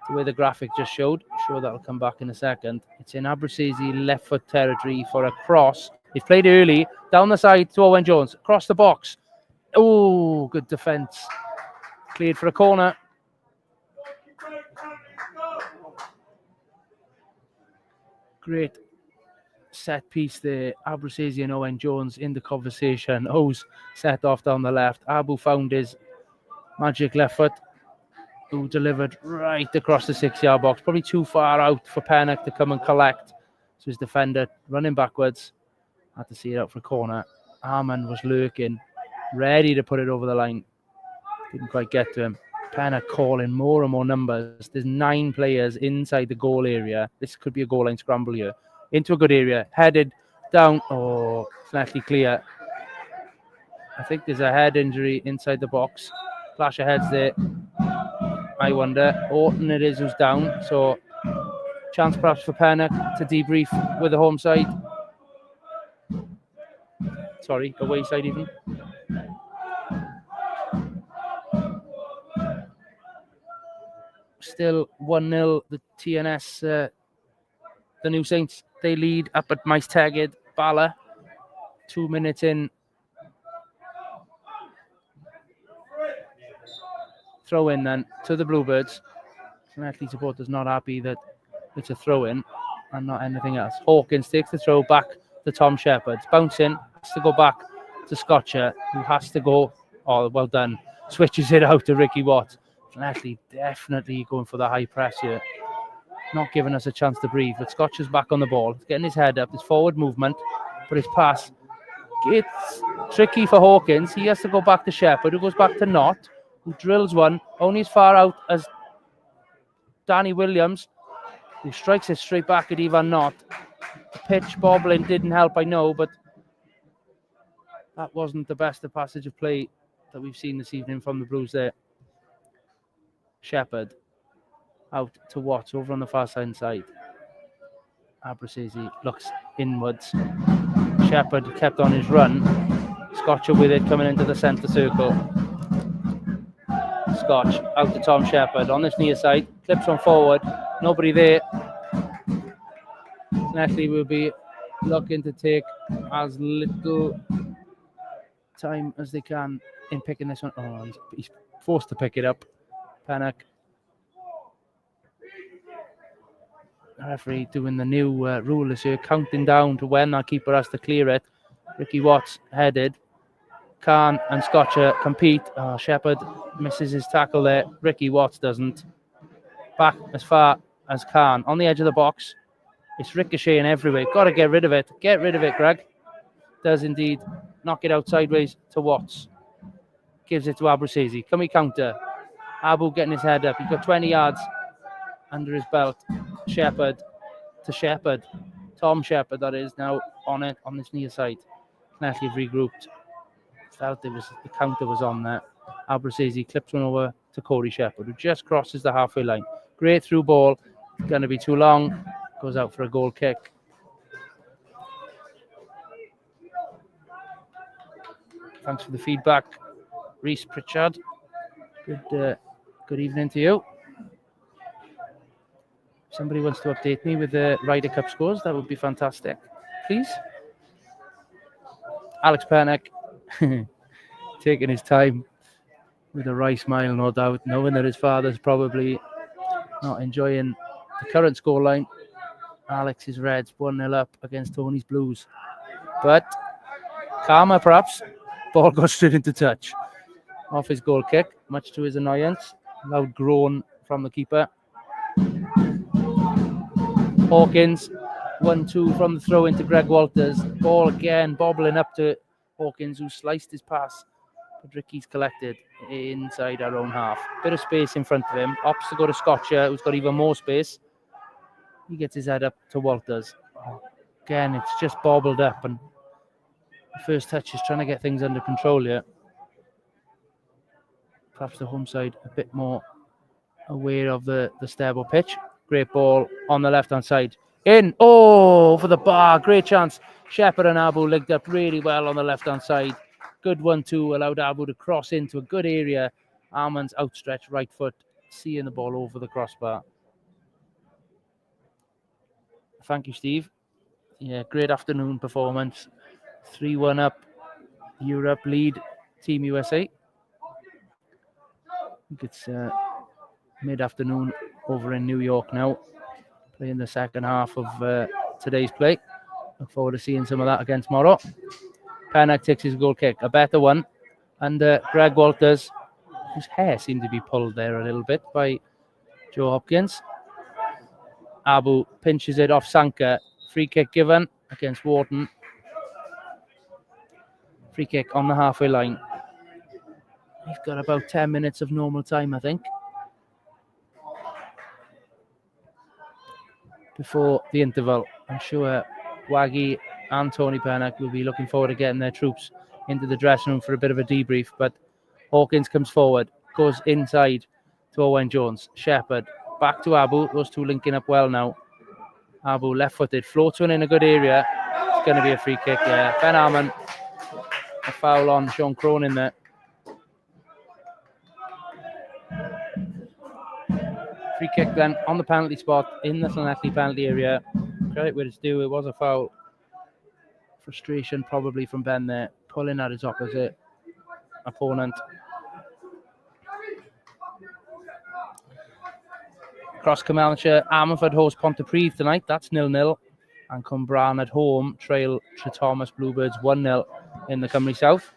to where the graphic just showed. I'm sure that'll come back in a second. It's in Abruzzese left foot territory for a cross. He's played early. Down the side to Owen Jones. Across the box. Oh, good defence. Cleared for a corner. Great set piece there. Abruzzese and Owen Jones in the conversation. O's set off down the left. Abu found his magic left foot, who delivered right across the 6-yard box. Probably too far out for Pennock to come and collect. So his defender running backwards. Had to see it out for a corner. Arman was lurking, ready to put it over the line. Didn't quite get to him. Pennock calling more and more numbers. There's 9 players inside the goal area. This could be a goal line scramble here. Into a good area. Headed down. Oh, slightly clear. I think there's a head injury inside the box. Clash of heads there. I wonder. Orton it is who's down. So chance perhaps for Pennock to debrief with the home side. Sorry, away side even. Still 1-0, the TNS, the New Saints, they lead up at Maes Tegid, Bala. 2 minutes in. Throw in then to the Bluebirds. Llanelli supporters not happy that it's a throw in and not anything else. Hawkins takes the throw back to Tom Shepherd. Bouncing, has to go back to Scotcher, who has to go. Oh, well done. Switches it out to Ricky Watt. Llanelli definitely going for the high press here. Not giving us a chance to breathe. But Scotcher's back on the ball. He's getting his head up. His forward movement. But his pass. It's tricky for Hawkins. He has to go back to Shepherd, who goes back to Knott, who drills one. Only as far out as Danny Williams, who strikes it straight back at Ivan Knott. The pitch bobbling didn't help, I know, but that wasn't the best of passage of play that we've seen this evening from the Blues there. Shepherd out to Watts over on the far side. Abruzzese looks inwards. Shepherd kept on his run. Scotcher with it coming into the centre circle. Scotch out to Tom Shepherd on this near side. Clips on forward. Nobody there. Llanelli will be looking to take as little time as they can in picking this one. Oh, he's forced to pick it up. Pennock. Referee doing the new rule this year, counting down to when our keeper has to clear it. Ricky Watts headed. Khan and Scotcher compete. Oh, Shepherd misses his tackle there. Ricky Watts doesn't. Back as far as Khan. On the edge of the box. It's ricocheting everywhere. Got to get rid of it. Get rid of it, Greg. Does indeed. Knock it out sideways to Watts. Gives it to Abruzzese. Can we counter? Abu getting his head up. He's got 20 yards under his belt. Shepherd to Shepherd. Tom Shepherd, that is, now on it on this near side. Llanelli regrouped. Felt it was the counter was on there. Abruzzese clips one over to Corey Shepherd, who just crosses the halfway line. Great through ball. It's going to be too long. Goes out for a goal kick. Thanks for the feedback, Reese Pritchard. Good evening to you. If somebody wants to update me with the Ryder Cup scores, that would be fantastic. Please. Alex Pennock taking his time with a wry smile, no doubt, knowing that his father's probably not enjoying the current scoreline. Alex's Reds 1-0 up against Tony's Blues. But karma, perhaps. Ball goes straight into touch. Off his goal kick, much to his annoyance. Loud groan from the keeper. Hawkins, 1-2 from the throw into Greg Walters. Ball again bobbling up to Hawkins, who sliced his pass. But Ricky's collected inside our own half. Bit of space in front of him. Opts to go to Scotcher, who's got even more space. He gets his head up to Walters. Again, it's just bobbled up, and the first touch is trying to get things under control here. Perhaps the home side a bit more aware of the Stebo pitch. Great ball on the left-hand side. In. Oh, for the bar. Great chance. Shepherd and Abu linked up really well on the left-hand side. Good 1-2. Allowed Abu to cross into a good area. Armand's outstretched right foot, seeing the ball over the crossbar. Thank you, Steve. Yeah, great afternoon performance. 3-1 up. Europe lead Team USA. I think it's mid-afternoon over in New York now. Playing the second half of today's play. Look forward to seeing some of that again tomorrow. Pennock takes his goal kick. A better one. And Greg Walters, whose hair seemed to be pulled there a little bit by Joe Hopkins. Abu pinches it off Sanka. Free kick given against Wharton. Free kick on the halfway line. We've got about 10 minutes of normal time, I think, before the interval. I'm sure Waggy and Tony Pennock will be looking forward to getting their troops into the dressing room for a bit of a debrief. But Hawkins comes forward, goes inside to Owen Jones. Shepherd back to Abu. Those two linking up well now. Abu left-footed, floats one in a good area. It's going to be a free kick. Yeah, Ben Harmon, a foul on Sean Cronin there. Free kick then on the penalty spot in the Llanelli penalty area. Credit where it's due, it was a foul. Frustration probably from Ben there, pulling at his opposite opponent. Cross Carmarthenshire, Ammanford host Pontypridd tonight. That's 0-0. And Cwmbran at home trail Tre Thomas Bluebirds 1-0 in the Cymru South.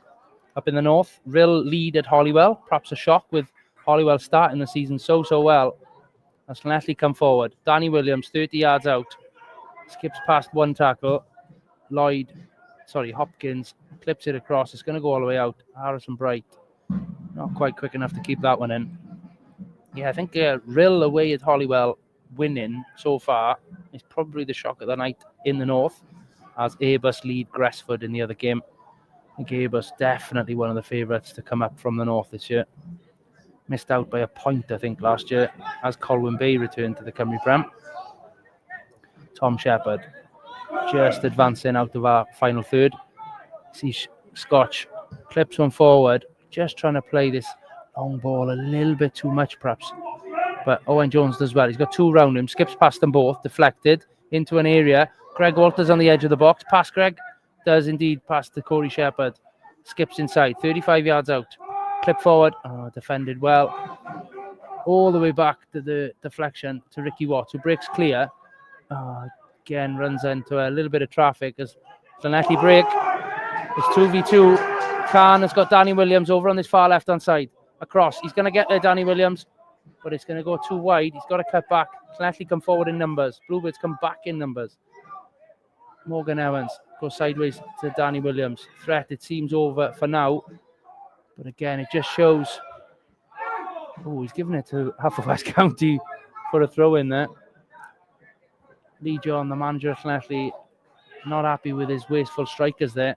Up in the north, Rill lead at Holywell. Perhaps a shock with Holywell starting the season so well. As Llanelli come forward. Danny Williams, 30 yards out. Skips past one tackle. Hopkins clips it across. It's going to go all the way out. Harrison Bright, not quite quick enough to keep that one in. Yeah, I think Rill away at Holywell winning so far is probably the shock of the night in the north, as Abus lead Gresford in the other game. I think Abus definitely one of the favourites to come up from the north this year. Missed out by a point, I think, last year, as Colwyn Bay returned to the Cymru Prem. Tom Shepherd just advancing out of our final third. See Scotch clips one forward, just trying to play this long ball a little bit too much, perhaps. But Owen Jones does well. He's got two around him, skips past them both, deflected into an area. Greg Walters on the edge of the box. Pass Greg does indeed pass to Corey Shepherd. Skips inside, 35 yards out. Clip forward, defended well. All the way back to the deflection to Ricky Watts, who breaks clear. Again, runs into a little bit of traffic as Llanelli break. It's 2v2. Khan has got Danny Williams over on this far left-hand side. Across. He's going to get there, Danny Williams, but it's going to go too wide. He's got to cut back. Llanelli come forward in numbers. Bluebirds come back in numbers. Morgan Evans goes sideways to Danny Williams. Threat, it seems, over for now. But again, it just shows. Oh, he's giving it to Haverfordwest County for a throw in there. Lee John, the manager of Llanelli, not happy with his wasteful strikers there.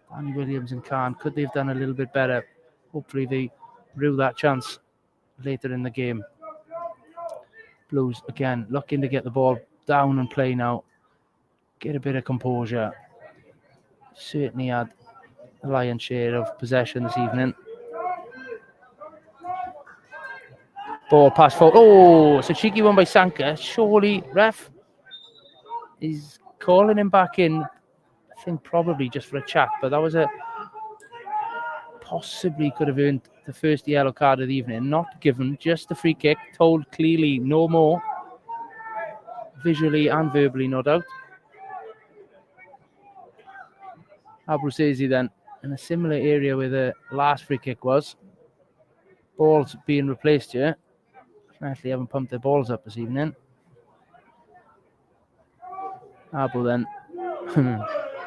Danny Williams and Khan, could they have done a little bit better? Hopefully they rue that chance later in the game. Blues, again, looking to get the ball down and play now. Get a bit of composure. Certainly had the lion's share of possession this evening. Ball pass forward. Oh, it's a cheeky one by Sanka. Surely, ref is calling him back in. I think probably just for a chat, but that was a possibly could have earned the first yellow card of the evening. Not given, just a free kick, told clearly no more, visually and verbally, no doubt. Abruzzese then in a similar area where the last free kick was. Balls being replaced here. Actually haven't pumped their balls up this evening. Abu then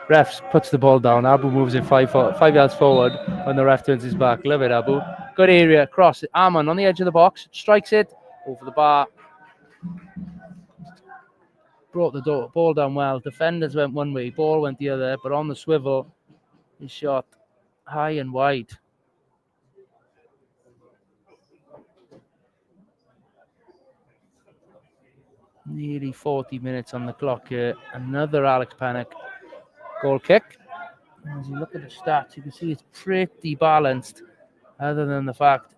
refs puts the ball down. Abu moves it 5 yards forward when the ref turns his back. Love it, Abu. Good area, cross. Arman on the edge of the box, strikes it over the bar. Brought the ball down well. Defenders went one way, ball went the other, but on the swivel, he shot high and wide. Nearly 40 minutes on the clock here. Another Alex Panic goal kick. As you look at the stats, you can see it's pretty balanced, other than the fact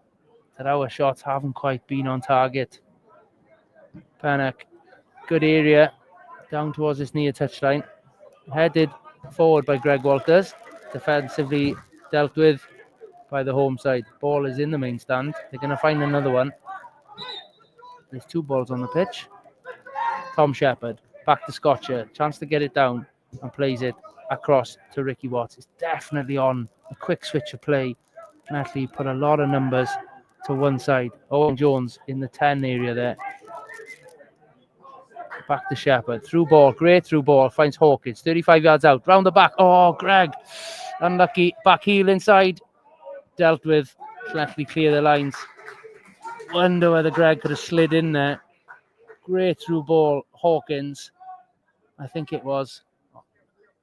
that our shots haven't quite been on target. Panic, good area, down towards his near touchline. Headed forward by Greg Walters. Defensively dealt with by the home side. Ball is in the main stand. They're going to find another one. There's 2 balls on the pitch. Tom Shepherd, back to Scotcher. Chance to get it down and plays it across to Ricky Watts. It's definitely on a quick switch of play. Can actually put a lot of numbers to one side. Owen Jones in the 10 area there. Back to Shepherd. Through ball. Great through ball. Finds Hawkins. 35 yards out. Round the back. Oh, Greg. Unlucky. Back heel inside. Dealt with. Can actually clear the lines. Wonder whether Greg could have slid in there. Great through ball, Hawkins. I think it was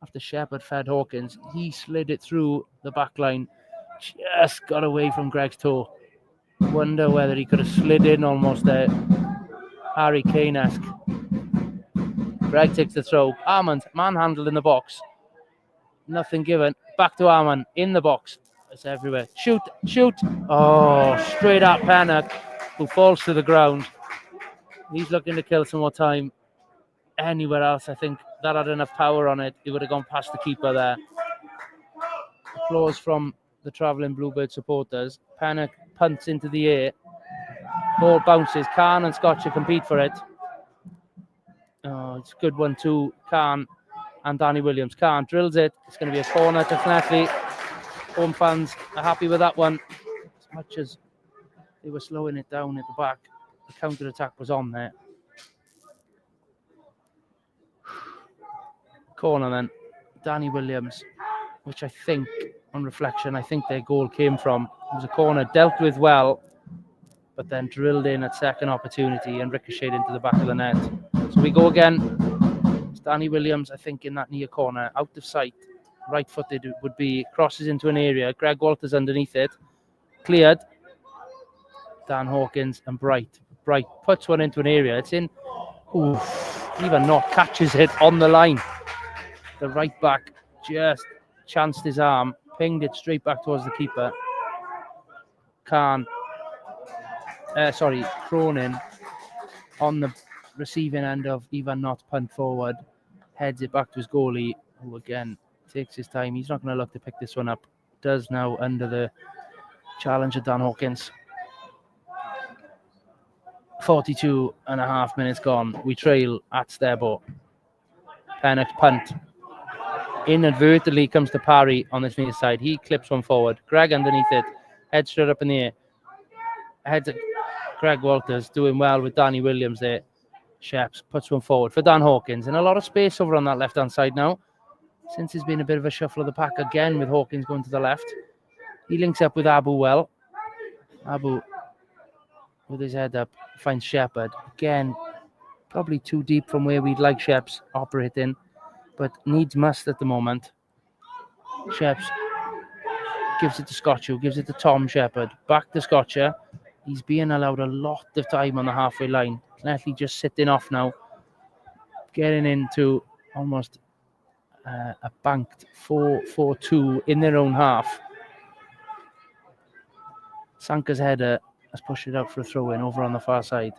after Shepherd fed Hawkins. He slid it through the back line. Just got away from Greg's toe. Wonder whether he could have slid in almost there. Harry Kane-esque. Greg takes the throw. Armand, manhandled in the box. Nothing given. Back to Armand, in the box. It's everywhere. Shoot, shoot. Oh, straight at Panic, who falls to the ground. He's looking to kill some more time. Anywhere else, I think that had enough power on it. He would have gone past the keeper there. Applause from the travelling Bluebird supporters. Panic punts into the air. Ball bounces. Khan and Scotcher compete for it. Oh, it's a good one too. Khan and Danny Williams. Khan drills it. It's going to be a corner, definitely. Home fans are happy with that one. As much as they were slowing it down at the back, the counter-attack was on there. Corner then. Danny Williams, which I think, on reflection, I think their goal came from. It was a corner dealt with well, but then drilled in at second opportunity and ricocheted into the back of the net. So we go again. It's Danny Williams, I think, in that near corner, out of sight. Right-footed it would be, crosses into an area. Greg Walters underneath it. Cleared. Dan Hawkins and Bright. Bright puts one into an area. It's in. Oof. Even not catches it on the line. The right back just chanced his arm, pinged it straight back towards the keeper. Cronin on the receiving end of Ivan Knott punt forward, heads it back to his goalie, who again takes his time. He's not going to look to pick this one up. Does now under the challenge of Dan Hawkins. 42 and a half minutes gone. We trail at Stebo. Panic punt. Inadvertently comes to Parry on this near side. He clips one forward. Greg underneath it. Head straight up in the air. Heads at Greg Walters doing well with Danny Williams there. Sheps puts one forward for Dan Hawkins. And a lot of space over on that left-hand side now. Since there's been a bit of a shuffle of the pack again with Hawkins going to the left. He links up with Abu well. Abu with his head up finds Shepherd. Again, probably too deep from where we'd like Sheps operating, but needs must at the moment. Sheps gives it to Scotcher, gives it to Tom Shepherd. Back to Scotcher. He's being allowed a lot of time on the halfway line. Lefty just sitting off now. Getting into almost a banked 4-4-2 in their own half. Sanka's header has pushed it out for a throw-in over on the far side.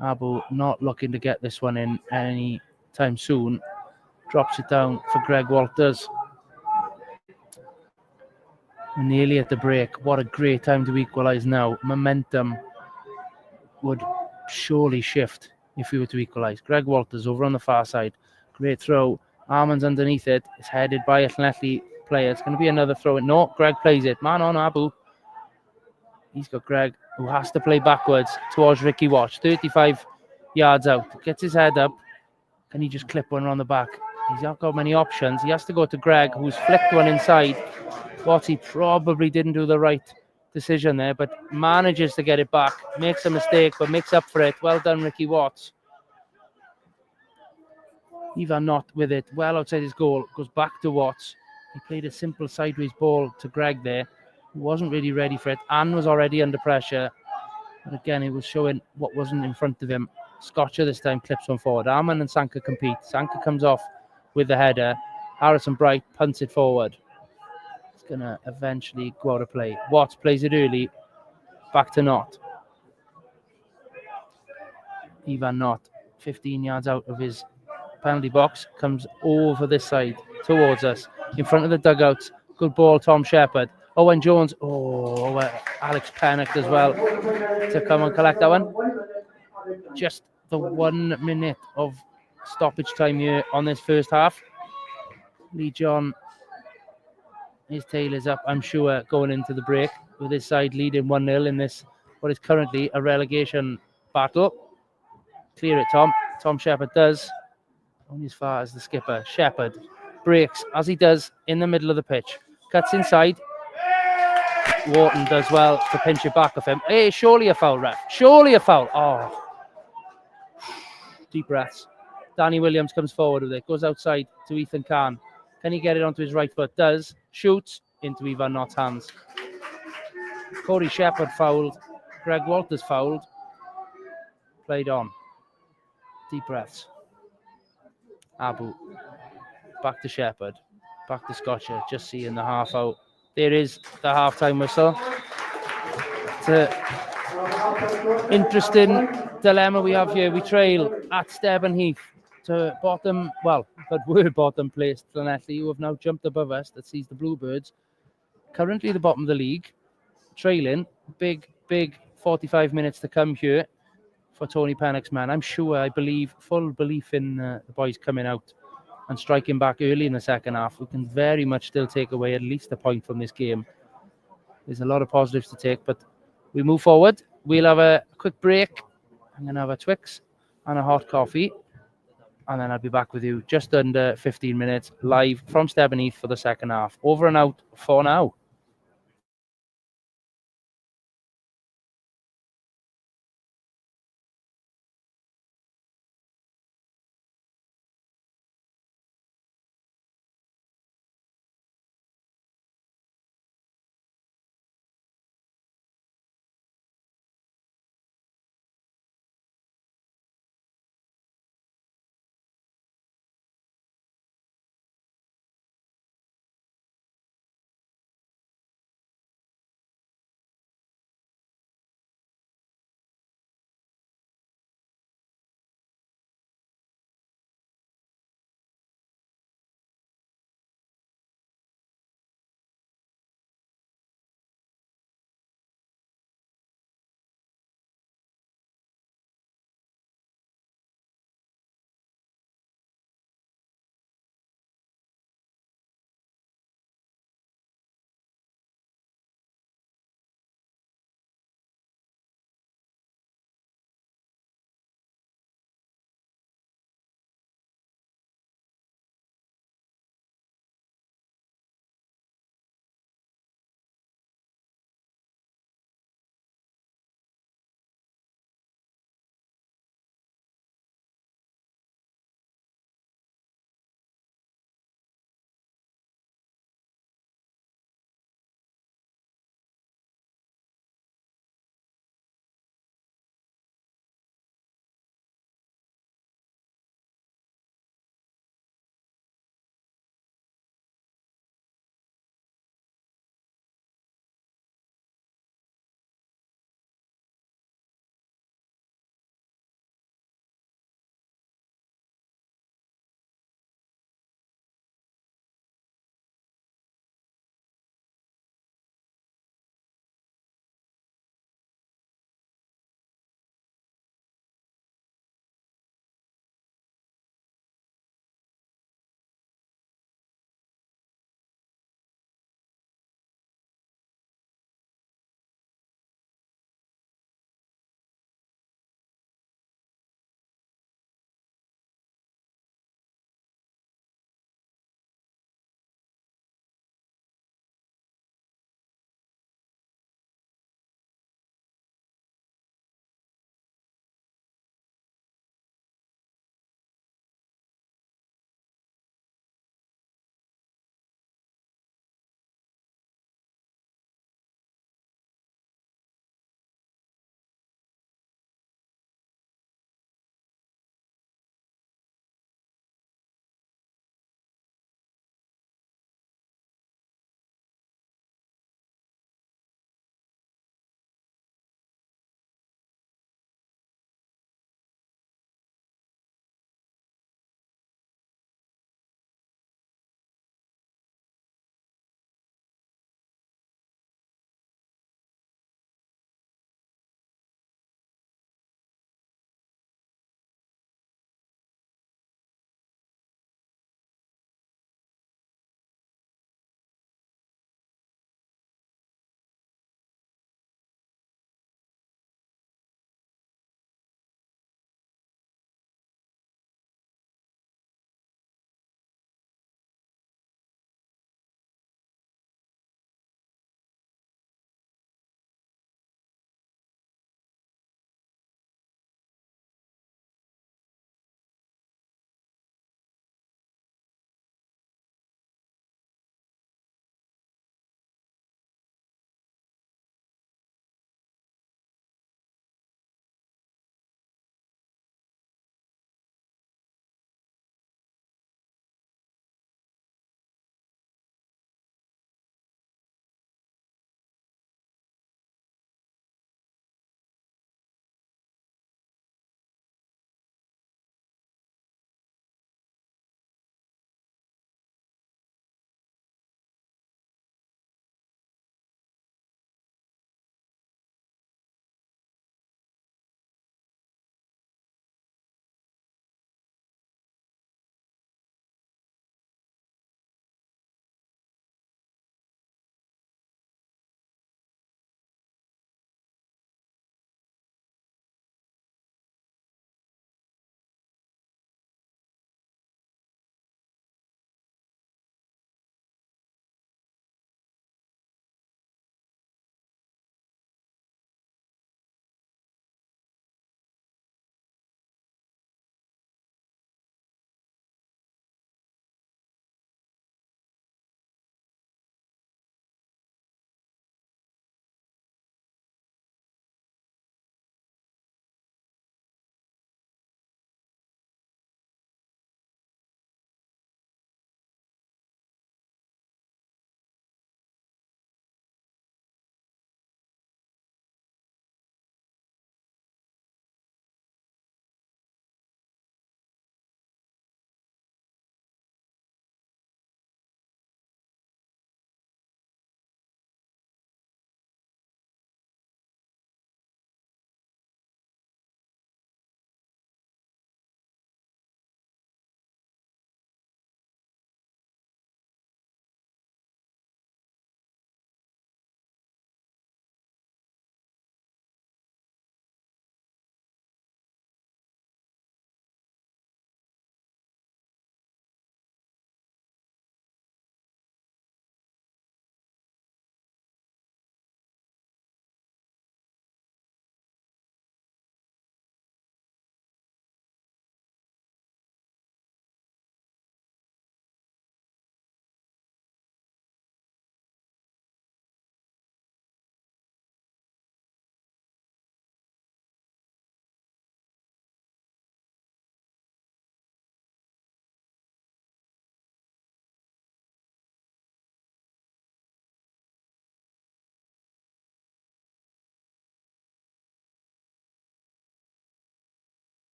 Abu not looking to get this one in any time soon. Drops it down for Greg Walters. Nearly at the break. What a great time to equalise now. Momentum would surely shift if we were to equalise. Greg Walters over on the far side. Great throw. Arman's underneath it. It's headed by a Llanelli player. It's going to be another throw. No, Greg plays it. Man on Abu. He's got Greg, who has to play backwards towards Ricky Watch. 35 yards out. Gets his head up. Can he just clip one around the back? He's not got many options. He has to go to Greg, who's flicked one inside. Watts, he probably didn't do the right decision there, but manages to get it back. Makes a mistake, but makes up for it. Well done, Ricky Watts. Ivan Knott with it, well outside his goal. Goes back to Watts. He played a simple sideways ball to Greg there. He wasn't really ready for it. Anne was already under pressure. But again, he was showing what wasn't in front of him. Scotcher this time clips one forward. Arman and Sanka compete. Sanka comes off with the header. Harrison Bright punts it forward. It's going to eventually go out of play. Watts plays it early. Back to Knott. Ivan Knott, 15 yards out of his penalty box, comes over this side towards us. In front of the dugouts. Good ball, Tom Shepherd. Owen Jones. Oh, Alex panicked as well to come and collect that one. Just the 1 minute of stoppage time here on this first half. Lee John, his tail is up, I'm sure, going into the break with his side leading 1-0 in this, what is currently a relegation battle. Clear it, Tom. Tom Shepherd does. Only as far as the skipper. Shepherd breaks, as he does, in the middle of the pitch. Cuts inside. Wharton does well to pinch it back of him. Hey, surely a foul, ref. Surely a foul. Oh. Deep breaths. Danny Williams comes forward with it. Goes outside to Ethan Kahn. Can he get it onto his right foot? Does. Shoots into Ivan Knott's hands. Corey Shepherd fouled. Greg Walters fouled. Played on. Deep breaths. Abu. Back to Shepherd. Back to Scotcher. Just seeing the half out. There is the half-time whistle. It's an interesting dilemma we have here. We trail at Stebonheath to bottom, well, but we're bottom placed Llanelli, who have now jumped above us. That sees the Bluebirds. Currently the bottom of the league. Trailing. Big 45 minutes to come here for Tony Pennock's man. I'm sure, I believe, full belief in the boys coming out and striking back early in the second half. We can very much still take away at least a point from this game. There's a lot of positives to take, but we move forward. We'll have a quick break. I'm going to have a Twix and a hot coffee, and then I'll be back with you just under 15 minutes live from Stebonheath for the second half. Over and out for now.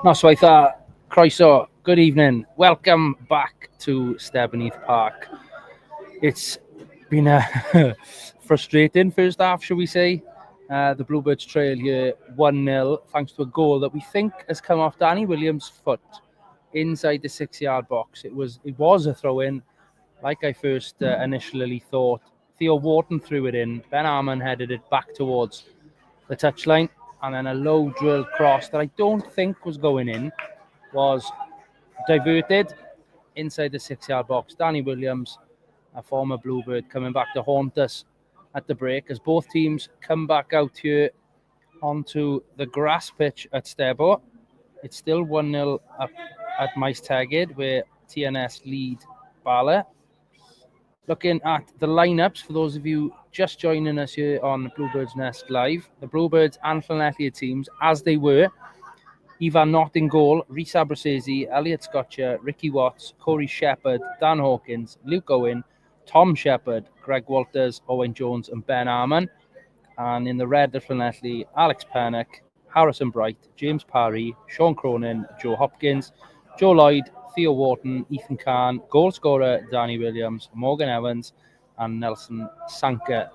Noswaith Croeso, good evening. Welcome back to Stebonheath Park. It's been a frustrating first half, shall we say. The Bluebirds trail here 1-0 thanks to a goal that we think has come off Danny Williams' foot inside the 6-yard box. It was a throw-in, like I first initially thought. Theo Wharton threw it in. Ben Arman headed it back towards the touchline, and then a low drill cross that I don't think was going in was diverted inside the 6-yard box. Danny Williams, a former Bluebird, coming back to haunt us at the break as both teams come back out here onto the grass pitch at Stebo. It's still 1-0 up at Maes Tegid, where TNS lead Bala. Looking at the lineups, for those of you just joining us here on Bluebirds Nest Live, the Bluebirds and Llanelli teams, as they were, Ivan Knott in goal, Rhys Abrasesi, Elliot Scotcher, Ricky Watts, Corey Shepherd, Dan Hawkins, Luke Owen, Tom Shepherd, Greg Walters, Owen Jones and Ben Arman. And in the red of Llanelli, Alex Pennock, Harrison Bright, James Parry, Sean Cronin, Joe Hopkins, Joe Lloyd, Theo Wharton, Ethan Kahn, goal scorer Danny Williams, Morgan Evans and Nelson Sanka.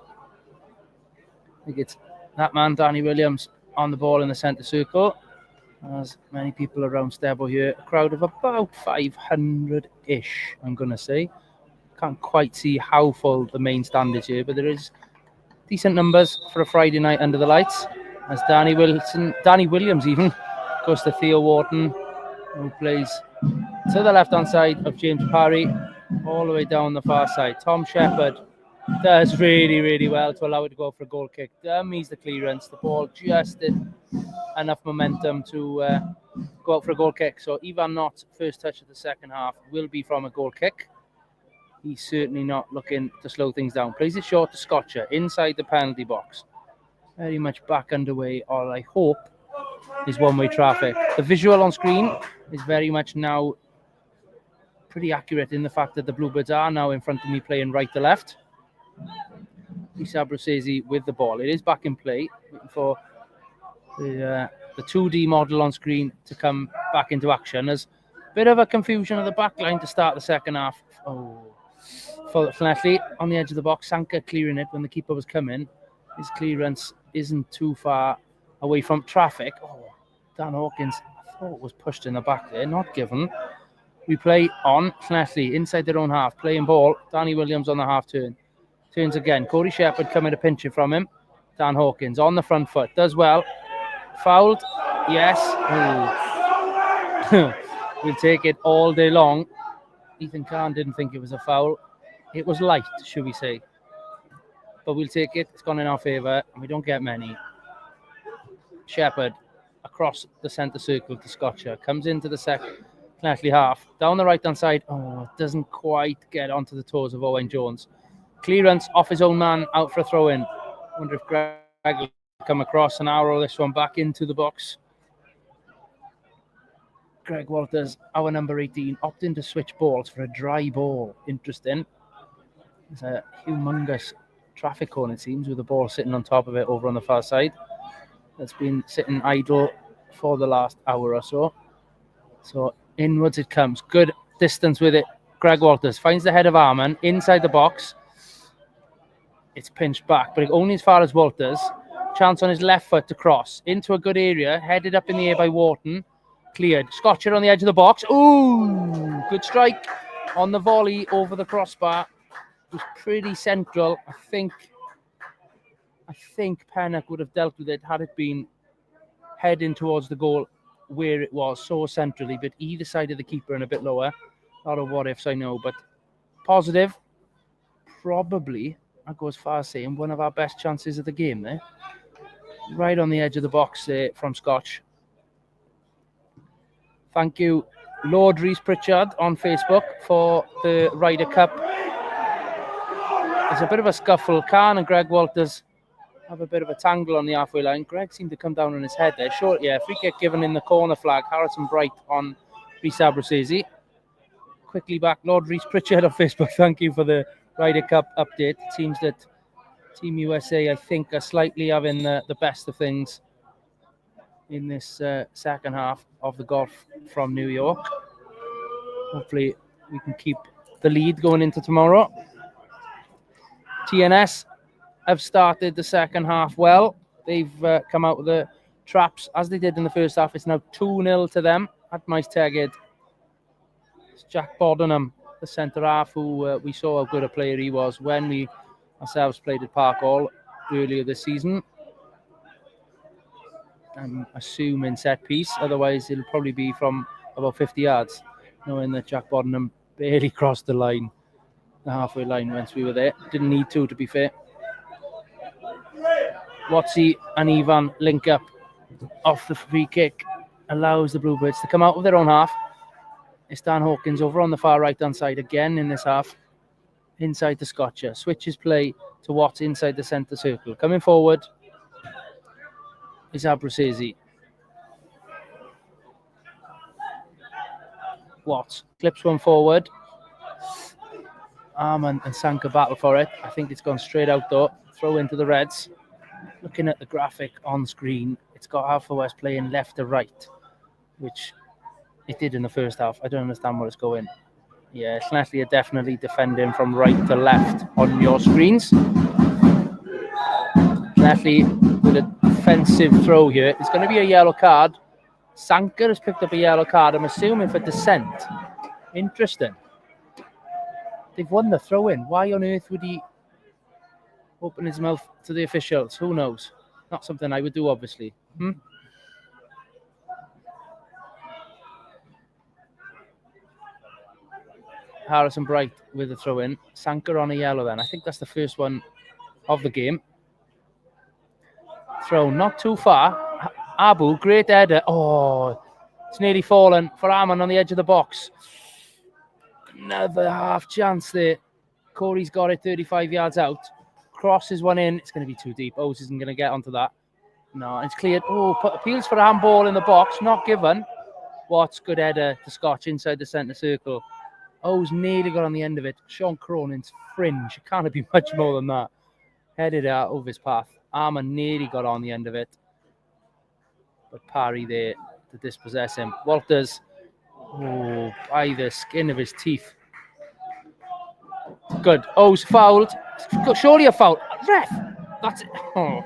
I think it's that man, Danny Williams, on the ball in the centre circle. As many people around Stebo here, a crowd of about 500-ish, I'm going to say. Can't quite see how full the main stand is here, but there is decent numbers for a Friday night under the lights. As Danny Williams even, goes to Theo Wharton, who plays to the left-hand side of James Parry, all the way down the far side. Tom Shepherd does really, really well to allow it to go for a goal kick. Dummies the clearance. The ball just did enough momentum to go out for a goal kick. So Ivan Knott's first touch of the second half will be from a goal kick. He's certainly not looking to slow things down. Plays it short to Scotcher inside the penalty box. Very much back underway, or I hope is one-way traffic. The visual on screen is very much now pretty accurate in the fact that the Bluebirds are now in front of me playing right to left. Rhys Abrasesi with the ball. It is back in play, waiting for the 2D model on screen to come back into action. There's a bit of a confusion of the back line to start the second half. For Llanelli on the edge of the box, Sanka clearing it when the keeper was coming. His clearance isn't too far away from traffic. Dan Hawkins, I thought was pushed in the back there, not given. We play on Llanelli inside their own half, playing ball. Danny Williams on the half turn. Turns again. Corey Shepherd coming to pinch it from him. Dan Hawkins on the front foot. Does well. Fouled. Yes. We'll take it all day long. Ethan Kahn didn't think it was a foul. It was light, should we say. But we'll take it. It's gone in our favour, and we don't get many. Shepherd across the centre circle to Scotcher. Comes into the second Llanelli half. Down the right-hand side. Doesn't quite get onto the toes of Owen Jones. Clearance off his own man, out for a throw-in. Wonder if Greg will come across and arrow this one back into the box. Greg Walters, our number 18, opting to switch balls for a dry ball. Interesting. There's a humongous traffic cone, it seems, with the ball sitting on top of it over on the far side. That's been sitting idle for the last hour or so. So inwards it comes. Good distance with it. Greg Walters finds the head of Arman inside the box. It's pinched back, but only as far as Walters. Chance on his left foot to cross into a good area. Headed up in the air by Wharton. Cleared. Scotcher on the edge of the box. Ooh, good strike on the volley over the crossbar. It was pretty central. I think Pennock would have dealt with it had it been heading towards the goal where it was, so centrally, but either side of the keeper and a bit lower. A lot of what ifs, I know, but positive. Probably, I'd go as far as saying, one of our best chances of the game there. Right on the edge of the box there from Scotch. Thank you, Lord Rhys Pritchard on Facebook for the Ryder Cup. There's a bit of a scuffle. Kahn and Greg Walters have a bit of a tangle on the halfway line. Greg seemed to come down on his head there. Short, free kick given in the corner flag. Harrison Bright on Rhys Abrasesi. Quickly back, Lord Rhys Pritchard on Facebook. Thank you for the Ryder Cup update. It seems that Team USA, I think, are slightly having the best of things in this second half of the golf from New York. Hopefully we can keep the lead going into tomorrow. TNS have started the second half well. They've come out with the traps as they did in the first half. It's now 2-0 to them at Maes Tegid. It's Jack Bodenham, the centre half, who we saw how good a player he was when we ourselves played at Park Hall earlier this season. I'm assuming set piece, otherwise it'll probably be from about 50 yards, knowing that Jack Bodenham barely crossed the line, the halfway line once we were there. Didn't need to be fair. Watsy and Ivan link up off the free kick, allows the Bluebirds to come out of their own half. It's Dan Hawkins over on the far right-hand side again in this half, inside the Scotcher. Switches play to Watts inside the centre circle. Coming forward is Abruzzese. Watts clips one forward. Arman and Sanka battle for it. I think it's gone straight out though. Throw into the Reds. Looking at the graphic on screen, it's got Haverfordwest playing left to right, which it did in the first half. I don't understand where it's going. Yeah, Llanelli are definitely defending from right to left on your screens. Llanelli with a defensive throw here. It's going to be a yellow card. Sanka has picked up a yellow card, I'm assuming for dissent. Interesting. They've won the throw-in. Why on earth would he open his mouth to the officials? Who knows? Not something I would do, obviously. Harrison Bright with a throw-in. Sanka on a yellow then. I think that's the first one of the game. Throw not too far. Abu, great header. Oh, it's nearly fallen for Arman on the edge of the box. Another half chance there. Corey's got it 35 yards out. Crosses one in. It's going to be too deep. O's isn't going to get onto that. No, it's cleared. Oh, appeals for a handball in the box. Not given. Watts, good header to Scotch inside the centre circle. O's nearly got on the end of it. Sean Cronin's fringe. It can't be much more than that. Headed out over his path. Arman nearly got on the end of it. But Parry there to dispossess him. Walters, oh, by the skin of his teeth. Good. O's fouled. Surely a foul. Ref. That's it. Oh.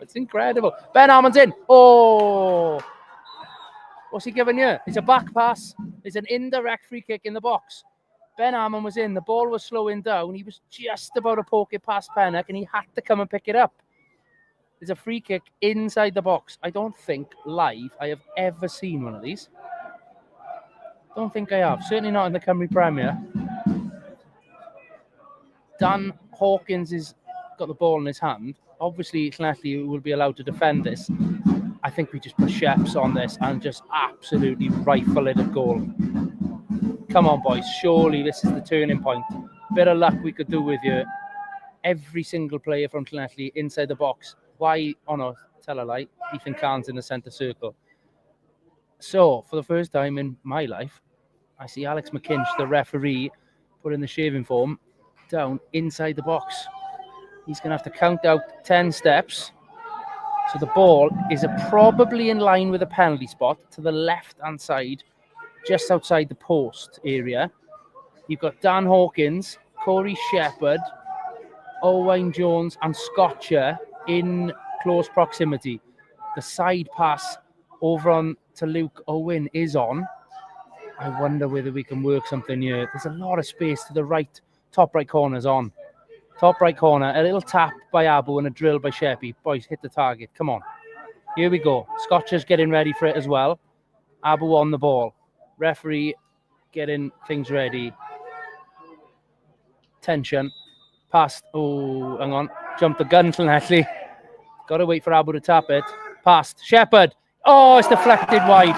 It's incredible. Ben Arman's in. Oh. What's he giving you? It's a back pass. It's an indirect free kick in the box. Ben Arman was in. The ball was slowing down. He was just about to poke it past Pennock and he had to come and pick it up. There's a free kick inside the box. I don't think live I have ever seen one of these. Don't think I have. Certainly not in the Cymru Premier. Dan Hawkins has got the ball in his hand. Obviously, Llanelli will be allowed to defend this. I think we just put Sheps on this and just absolutely rifle it at goal. Come on, boys. Surely this is the turning point. Bit of luck we could do with you. Every single player from Llanelli inside the box. Why? Oh no, tell a lie. Ethan Cairns in the centre circle. So, for the first time in my life, I see Alex McKinch, the referee, putting the shaving foam down inside the box. He's going to have to count out 10 steps. So the ball is probably in line with the penalty spot to the left-hand side, just outside the post area. You've got Dan Hawkins, Corey Shepherd, Owain Jones and Scotcher in close proximity. The side pass over on to Luke Owen is on. I wonder whether we can work something here. There's a lot of space to the right. Top right corner's on. Top right corner. A little tap by Abu and a drill by Sheppy. Boys, hit the target. Come on. Here we go. Scotcher's getting ready for it as well. Abu on the ball. Referee getting things ready. Tension. Passed. Oh, hang on. Jumped the gun, Llanelli. Got to wait for Abu to tap it. Passed. Shepherd. Oh, it's deflected wide.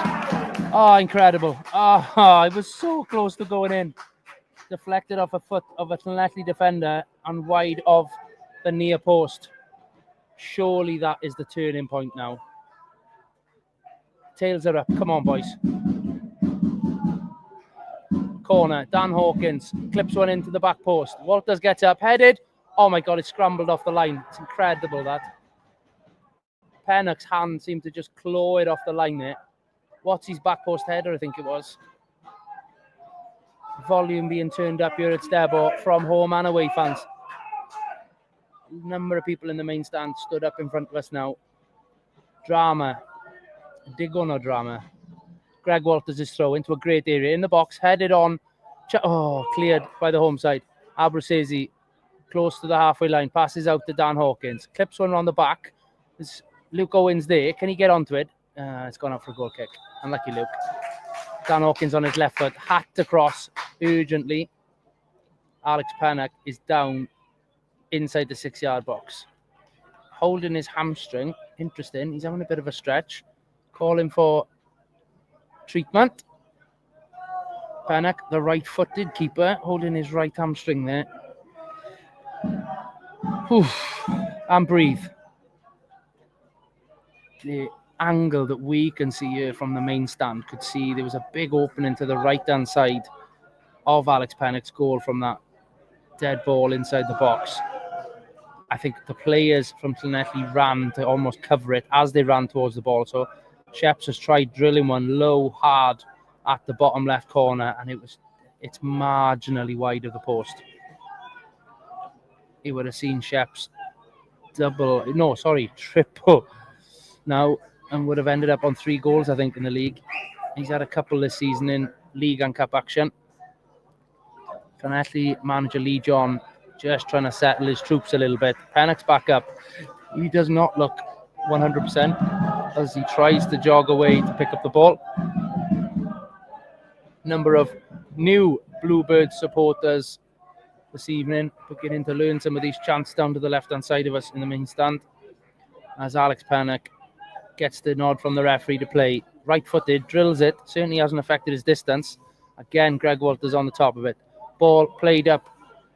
Oh, incredible. Oh, it was so close to going in. Deflected off a foot of a Llanelli defender and wide of the near post. Surely that is the turning point now. Tails are up. Come on, boys. Corner. Dan Hawkins clips one into the back post. Walters gets up, headed. Oh my God, it scrambled off the line. It's incredible, that. Pennock's hand seemed to just claw it off the line there. What's his back post header, I think it was. Volume being turned up here at Stebo from home and away fans. A number of people in the main stand stood up in front of us now. Drama. Digono drama. Greg Walters is throw into a great area in the box, headed on. Cleared by the home side. Abruzzese close to the halfway line, passes out to Dan Hawkins. Clips one on the back. There's Luke Owens there. Can he get onto it? It's gone out for a goal kick. Unlucky Luke. Dan Hawkins on his left foot, had to cross urgently. Alex Pennock is down inside the 6-yard box. Holding his hamstring. Interesting. He's having a bit of a stretch. Calling for treatment. Pennock, the right-footed keeper, holding his right hamstring there. And breathe. The angle that we can see here from the main stand could see there was a big opening to the right-hand side of Alex Pennock's goal from that dead ball inside the box. I think the players from Llanelli ran to almost cover it as they ran towards the ball. So Sheps has tried drilling one low, hard at the bottom left corner, and it's marginally wide of the post. He would have seen Sheps triple now, and would have ended up on 3 goals, I think, in the league. He's had a couple this season in league and cup action. Llanelli manager Lee John just trying to settle his troops a little bit. Pennock's back up. He does not look 100% as he tries to jog away to pick up the ball. Number of new Bluebird supporters this evening beginning to learn some of these chants down to the left-hand side of us in the main stand. As Alex Pennock gets the nod from the referee to play. Right-footed, drills it. Certainly hasn't affected his distance. Again, Greg Walters on the top of it. Ball played up.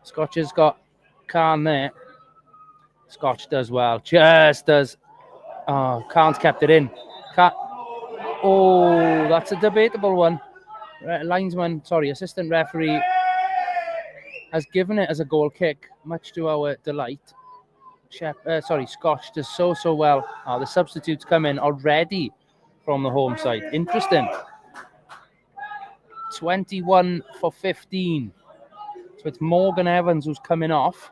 Scotch has got Khan there. Scotch does well. Just does. Oh, Khan's kept it in. That's a debatable one. Assistant referee has given it as a goal kick, much to our delight. Scotch does so well. The substitutes come in already from the home side. Interesting. 21 for 15. So it's Morgan Evans who's coming off.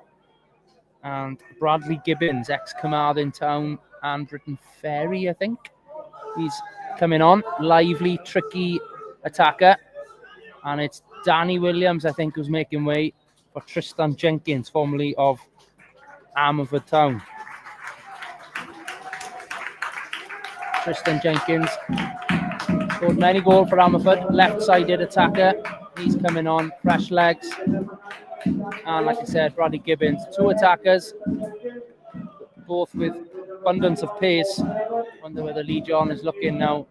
And Bradley Gibbons, ex-Llanelli Town and Britain Ferry, I think. He's coming on. Lively, tricky attacker. And it's Danny Williams, I think, who's making way for Tristan Jenkins, formerly of Haverfordwest Town. Tristan Jenkins scored many goals for Haverford. Left-sided attacker. He's coming on. Fresh legs. And like I said, Bradley Gibbons. 2 attackers. Both with abundance of pace. Wonder whether Lee John is looking now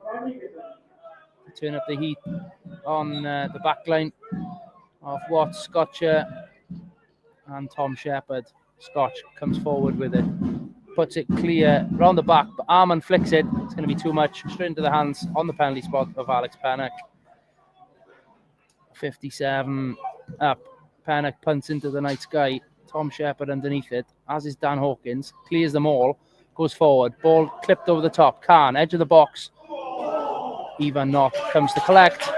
to turn up the heat on the back line of Watts, Scotcher and Tom Shepherd. Scotch comes forward with it, puts it clear round the back, but Arman flicks it. It's going to be too much. Straight into the hands on the penalty spot of Alex Pennock. 57 up. Pennock punts into the night sky. Tom Shepherd underneath it, as is Dan Hawkins. Clears them all, goes forward. Ball clipped over the top. Khan, edge of the box. Ivan Knott comes to collect.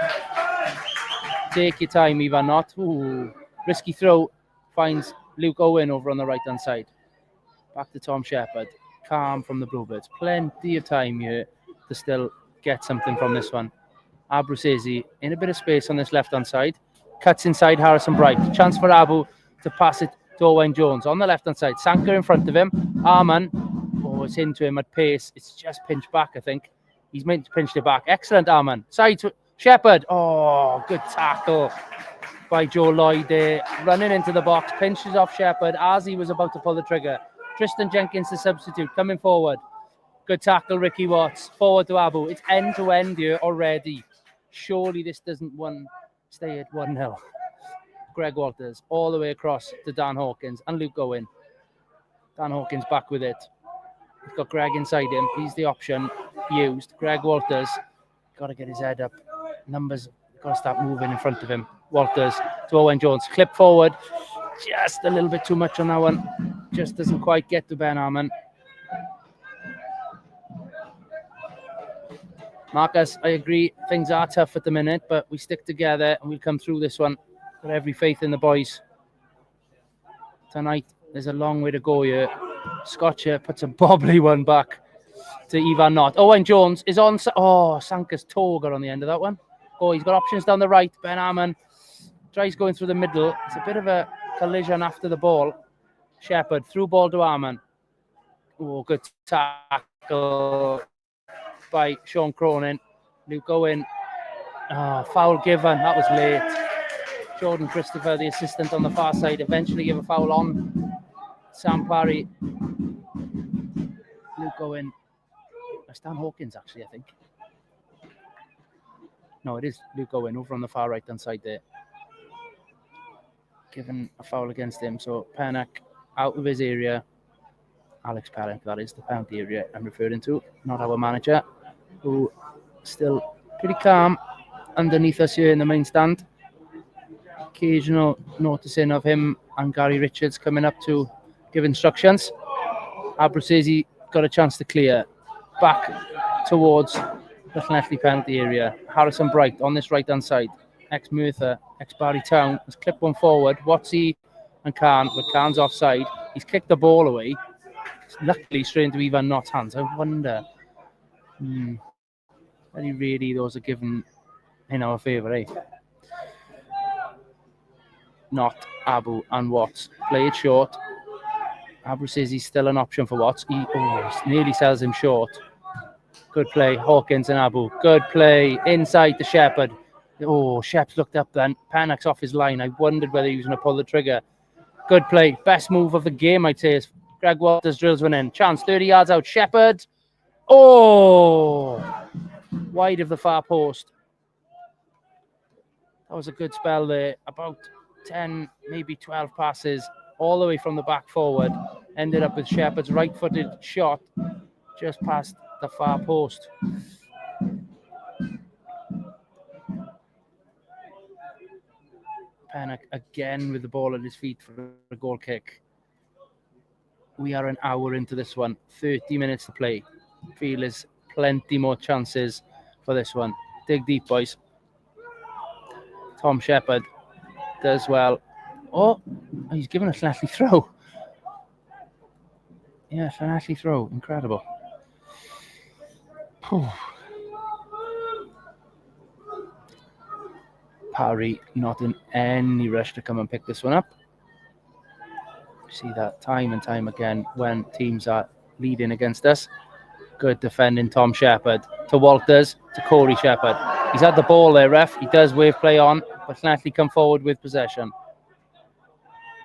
Take your time, Ivan Knott. Risky throw. Finds Luke Owen over on the right-hand side. Back to Tom Shepherd. Calm from the Bluebirds. Plenty of time here to still get something from this one. Abruzzese in a bit of space on this left-hand side. Cuts inside Harrison Bright. Chance for Abu to pass it to Owen Jones. On the left-hand side. Sanker in front of him. Arman. It's into him at pace. It's just pinched back, I think. He's meant to pinch it back. Excellent, Arman. Side to Shepherd. Good tackle by Joe Lloyd there. Running into the box. Pinches off Shepherd as he was about to pull the trigger. Tristan Jenkins, the substitute, coming forward. Good tackle, Ricky Watts. Forward to Abu. It's end-to-end here already. Surely this doesn't stay at 1-0. Greg Walters all the way across to Dan Hawkins and Luke Owen. Dan Hawkins back with it. He's got Greg inside him. He's the option used. Greg Walters got to get his head up. Numbers got to start moving in front of him. Walters to Owen Jones. Clip forward. Just a little bit too much on that one. Just doesn't quite get to Ben Arman. Marcus, I agree. Things are tough at the minute, but we stick together and we'll come through this one. Got every faith in the boys. Tonight, there's a long way to go here. Scotcher puts a bobbly one back to Ivan Knott. Owen Jones is on. Oh, Sanka's toe got on the end of that one. Oh, he's got options down the right. Ben Harmon tries going through the middle. It's a bit of a collision after the ball. Shepherd, through ball to Harmon. Oh, good tackle by Sean Cronin. Luke Owen. Oh, foul given. That was late. Jordan Christopher, the assistant on the far side, eventually give a foul on Sam Parry. Luke Owen. Stan Hawkins, actually, I think. No, it is Luke Owen over on the far right-hand side there. Given a foul against him. So Pennock out of his area. Alex Pennock, that is the penalty area I'm referring to, not our manager, who still pretty calm underneath us here in the main stand. Occasional noticing of him and Gary Richards coming up to give instructions. Abruzzese got a chance to clear back towards the Llanelli penalty area. Harrison Bright on this right-hand side. Ex-Merthyr, ex-Barry Town has clipped one forward. Watsy and Khan, but Khan's offside. He's kicked the ball away. Luckily straight into Ivan Knott's hands. I wonder. Really those are given in our favour, eh? Knott, Abu and Watts. Play it short. Abu says he's still an option for Watts. He nearly sells him short. Good play, Hawkins and Abu. Good play inside to Shepherd. Oh, Shep's looked up then. Pennock's off his line. I wondered whether he was going to pull the trigger. Good play. Best move of the game, I'd say, is Greg Walters drills one in. Chance, 30 yards out. Shepherd. Oh! Wide of the far post. That was a good spell there. About 10, maybe 12 passes all the way from the back forward. Ended up with Shepherd's right-footed shot just past the far post. Pennock again with the ball at his feet for a goal kick. We are an hour into this one. 30 minutes to play. Feel there's plenty more chances for this one. Dig deep, boys. Tom Shepherd does well. Oh, he's given a Llanelli throw. Yeah, Llanelli throw. Incredible. Whew. Parry not in any rush to come and pick this one up. See that time and time again when teams are leading against us. Good defending, Tom Shepherd. To Walters, to Corey Shepherd. He's had the ball there, ref. He does wave play on, but Llanelli come forward with possession.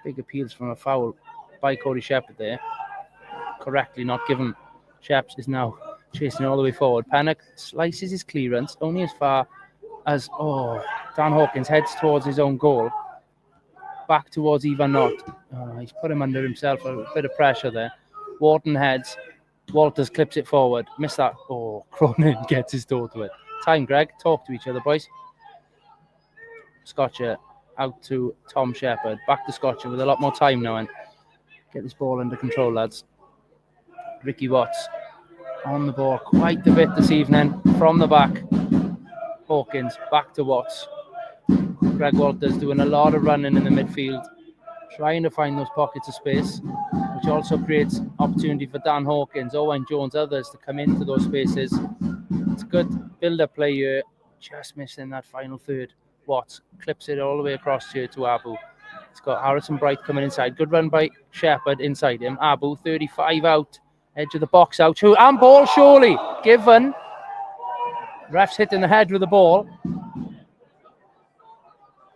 Big appeals from a foul by Corey Shepherd there. Correctly not given. Sheps is now chasing all the way forward. Pennock slices his clearance only as far as, Dan Hawkins heads towards his own goal. Back towards Ivan Knott. He's put him under himself, a bit of pressure there. Wharton heads. Walters clips it forward. Missed that. Oh, Cronin gets his toe to it. Time, Greg. Talk to each other, boys. Scotcher out to Tom Shepherd. Back to Scotcher with a lot more time now. And get this ball under control, lads. Ricky Watts on the ball quite a bit this evening from the back. Hawkins back to Watts. Greg Walters doing a lot of running in the midfield, trying to find those pockets of space, which also creates opportunity for Dan Hawkins, Owen Jones, others to come into those spaces. It's good build-up play here, just missing that final third. Watts clips it all the way across here to Abu. It's got Harrison Bright coming inside. Good run by Shepherd inside him. Abu, 35 out, edge of the box out. And ball surely given. Ref's hitting the head with the ball.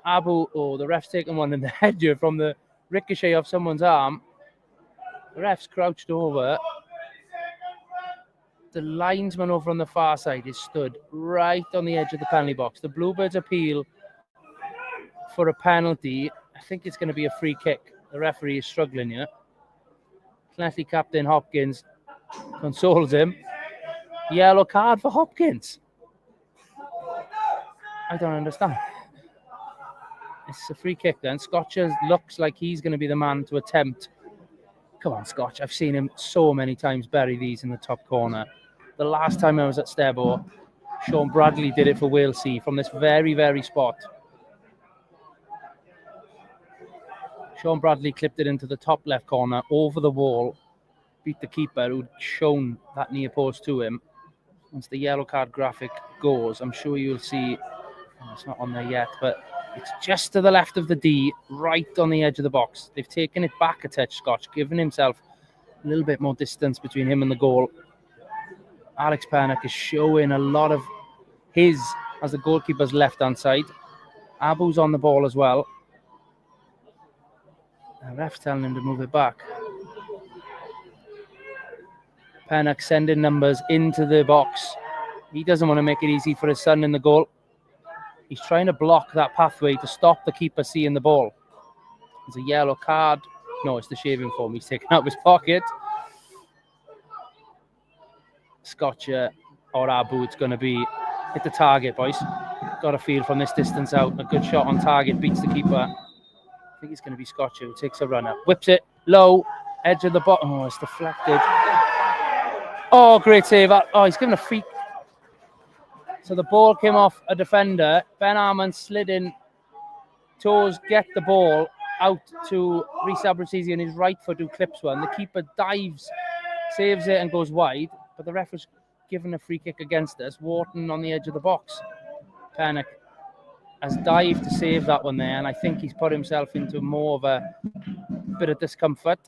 Abu, the ref's taking one in the head here from the ricochet of someone's arm. The ref's crouched over. The linesman over on the far side is stood right on the edge of the penalty box. The Bluebirds appeal for a penalty. I think it's going to be a free kick. The referee is struggling here. Llanelli captain Hopkins consoles him. Yellow card for Hopkins. I don't understand. It's a free kick then. Scotcher looks like he's going to be the man to attempt. Come on, Scotch. I've seen him so many times bury these in the top corner. The last time I was at Stebo, Sean Bradley did it for Wales C from this very, very spot. Sean Bradley clipped it into the top left corner, over the wall, beat the keeper who'd shown that near post to him. Once the yellow card graphic goes, I'm sure you'll see, it's not on there yet, but it's just to the left of the D, right on the edge of the box. They've taken it back a touch, Scotch, giving himself a little bit more distance between him and the goal. Alex Pennock is showing a lot of his as the goalkeeper's left-hand side. Abu's on the ball as well. The ref's telling him to move it back. Pennock sending numbers into the box. He doesn't want to make it easy for his son in the goal. He's trying to block that pathway to stop the keeper seeing the ball. There's a yellow card. No, it's the shaving foam he's taken out of his pocket. Scotcher or Abu, it's going to be hit the target, boys. Got a feel from this distance out. A good shot on target beats the keeper. I think it's going to be Scotcher who takes a runner. Whips it low, edge of the bottom. Oh, it's deflected. Oh, great save. Oh, he's given a freak. So the ball came off a defender. Ben Armand slid in. Toes get the ball out to Reece Abruzzese on his right foot who clips one. The keeper dives, saves it and goes wide. But the ref was given a free kick against us. Wharton on the edge of the box. Pennock has dived to save that one there, and I think he's put himself into more of a bit of discomfort.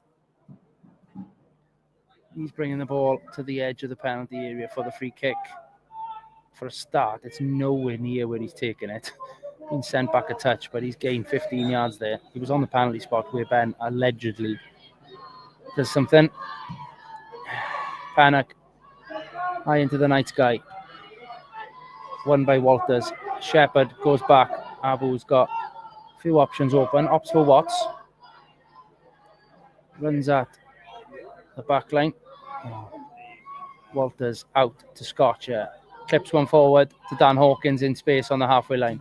He's bringing the ball to the edge of the penalty area for the free kick. For a start, it's nowhere near where he's taken it. Been sent back a touch, but he's gained 15 yards there. He was on the penalty spot where Ben allegedly does something. Pennock high into the night sky. Won by Walters. Shepherd goes back. Abu's got a few options open. Opts for Watts. Runs at the back line. Walters out to Scotcher. Clips one forward to Dan Hawkins in space on the halfway line.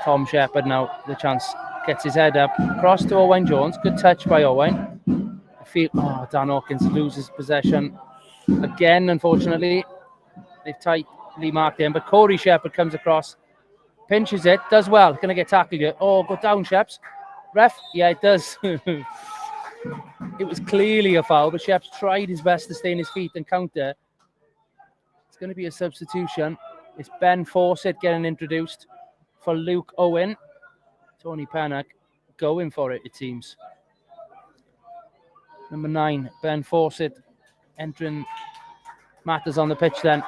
Tom Shepherd now the chance. Gets his head up. Cross to Owain Jones. Good touch by Owain. I feel Dan Hawkins loses possession again, unfortunately. They've tightly marked him, but Corey Shepherd comes across, pinches it, does well. Going to get tackled here. Oh, go down, Sheps. Ref? Yeah, it does. It was clearly a foul, but Sheps tried his best to stay on his feet and counter. It's going to be a substitution. It's Ben Fawcett getting introduced for Luke Owen. Tony Pennock going for it, it seems. Number 9, Ben Fawcett entering matters on the pitch then.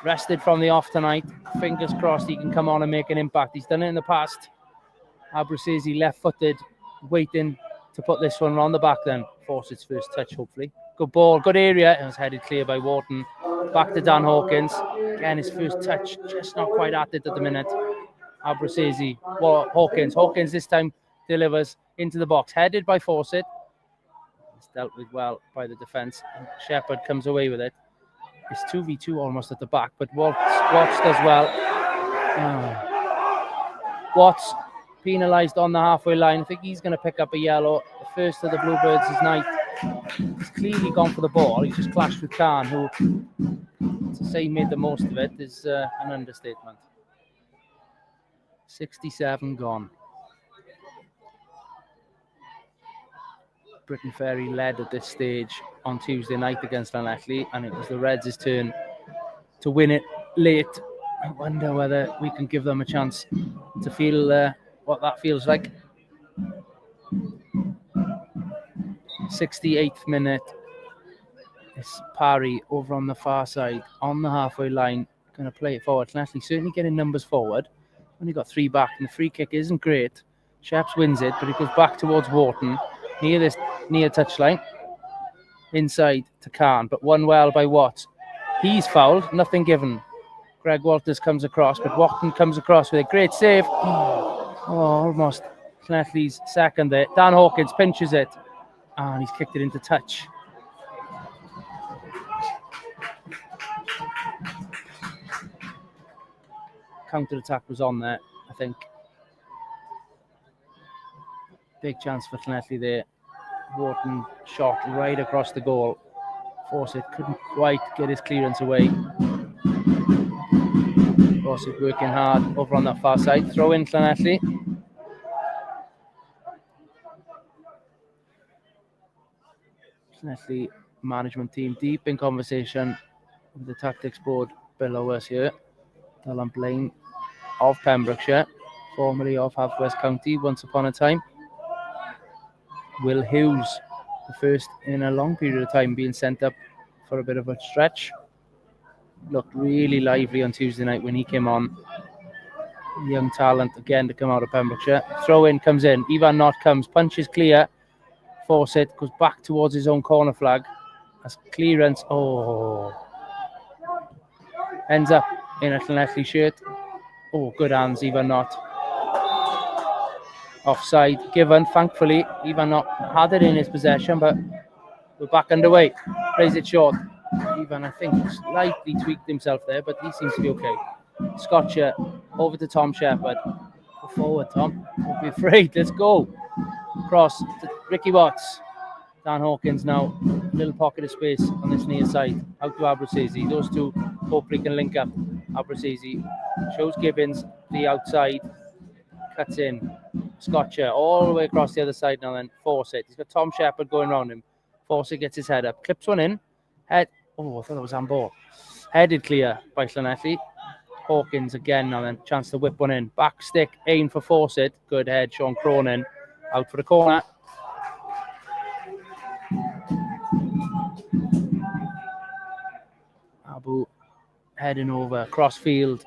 Rested from the off tonight. Fingers crossed he can come on and make an impact. He's done it in the past. Abruzzese left-footed, waiting to put this one on the back then. Fawcett's first touch, hopefully. Good ball, good area. It was headed clear by Wharton. Back to Dan Hawkins. Again, his first touch, just not quite at it at the minute. Abruzzese, Hawkins. Hawkins this time delivers into the box. Headed by Fawcett. It's dealt with well by the defence. Shepherd comes away with it. It's 2v2 almost at the back, but Watts does well. Watts penalised on the halfway line. I think he's going to pick up a yellow. The first of the Bluebirds is night. He's clearly gone for the ball. He just clashed with Khan, who, to say he made the most of it, is an understatement. 67 gone. Britain Ferry led at this stage on Tuesday night against Llanelli, and it was the Reds' turn to win it late. I wonder whether we can give them a chance to feel what that feels like. 68th minute. It's Parry over on the far side, on the halfway line, going to play it forward. Llanelli certainly getting numbers forward. Only got 3 back, and the free kick isn't great. Sheps wins it, but it goes back towards Wharton, near touchline. Inside to Khan, but won well by Watts. He's fouled, nothing given. Greg Walters comes across, but Wharton comes across with a great save. Almost Llanelli's second there. Dan Hawkins pinches it, and he's kicked it into touch. Counter-attack was on there, I think. Big chance for Llanelli there. Wharton shot right across the goal Fawcett couldn't quite get his clearance away. Fawcett working hard over on that far side. Throw in Llanelli. Llanelli management team deep in conversation with the tactics board below us here. Dylan Blaine of Pembrokeshire, formerly of Haverfordwest County once upon a time. Will Hughes, the first in a long period of time, being sent up for a bit of a stretch. Looked really lively on Tuesday night when he came on. Young talent again to come out of Pembrokeshire. Throw in comes in. Ivan Knott comes, punches clear. Fawcett goes back towards his own corner flag. As clearance, ends up in a Llanelli shirt. Oh, good hands, Ivan Knott. Offside given, thankfully. Ivan Knott had it in his possession, but we're back underway. Plays it short. Ivan, I think, slightly tweaked himself there, but he seems to be okay. Scotcher over to Tom Shepherd. Go forward, Tom. Don't be afraid. Let's go. Cross to Ricky Watts. Dan Hawkins now. Little pocket of space on this near side. Out to Abruzzese. Those two hopefully can link up. Abruzzese shows Gibbons the outside. Cuts in. Scotcher all the way across the other side now then. Fawcett. He's got Tom Shepherd going around him. Fawcett gets his head up. Clips one in. Head. Oh, I thought that was handball. Headed clear by Llanelli. Hawkins again now then. Chance to whip one in. Back stick. Aim for Fawcett. Good head. Sean Cronin. Out for the corner. Abu heading over. Cross field.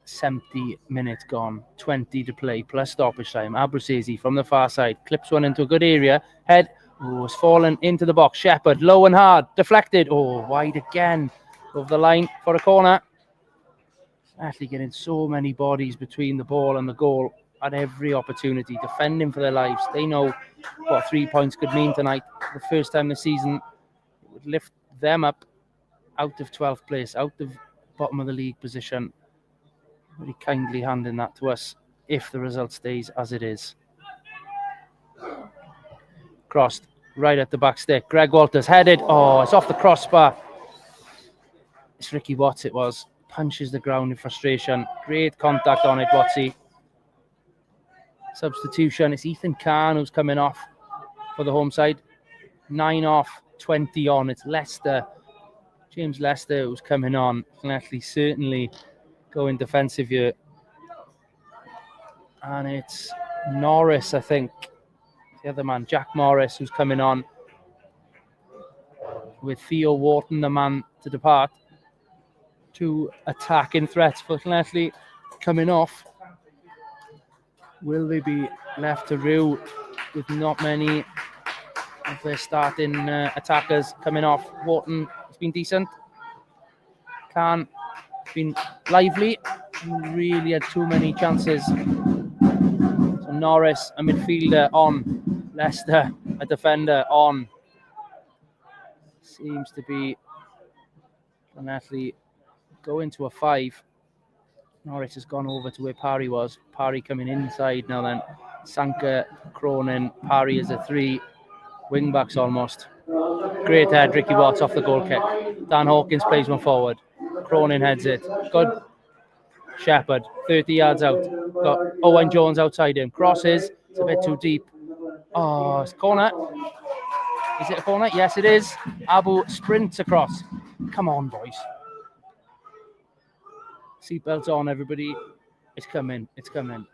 70 minutes gone, 20 to play, plus stoppage time. Abruzzese from the far side, clips one into a good area. Head, has fallen into the box. Shepherd, low and hard, deflected. Wide again. Over the line for a corner. Actually getting so many bodies between the ball and the goal at every opportunity, defending for their lives. They know what 3 points could mean tonight. The first time this season, it would lift them up out of 12th place, out of bottom of the league position. Very kindly handing that to us if the result stays as it is. Crossed right at the back stick. Greg Walters headed. It's off the crossbar. It's Ricky Watts, it was. Punches the ground in frustration. Great contact on it, Wattsy. Substitution. It's Ethan Kahn who's coming off for the home side. 9 off, 20 on. It's Leicester. James Leicester who's coming on. Can actually certainly going defensive here. And it's Norris, I think. The other man, Jack Morris, who's coming on. With Theo Wharton, the man to depart. 2 attacking threats for Llanelli coming off. Will they be left to rue with not many of their starting attackers coming off? Wharton has been decent. Khan been lively. Really had too many chances. So Norris, a midfielder on. Leicester, a defender on. Seems to be Llanelli going to a 5. Norris has gone over to where Parry was. Parry coming inside now then. Sanka, Cronin, Parry is a 3. Wing backs almost. Great head, Ricky Watts off the goal kick. Dan Hawkins plays one forward. Cronin heads it. Good. Shepherd, 30 yards out. Got Owen Jones outside him. Crosses. It's a bit too deep. It's a corner. Is it a corner? Yes, it is. Abu sprints across. Come on, boys. Seatbelts on, everybody. It's coming. It's coming.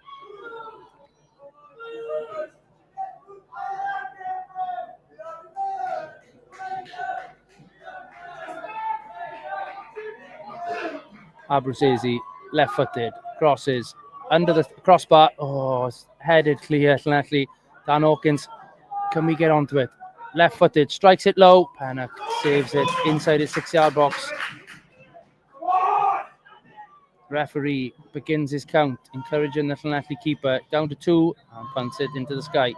Abruzzese, left-footed, crosses, under the crossbar. It's headed clear, Llanelli. Dan Hawkins, can we get onto it? Left-footed, strikes it low. Panak saves it inside his 6-yard box. Referee begins his count, encouraging the Llanelli keeper down to 2 and punts it into the sky.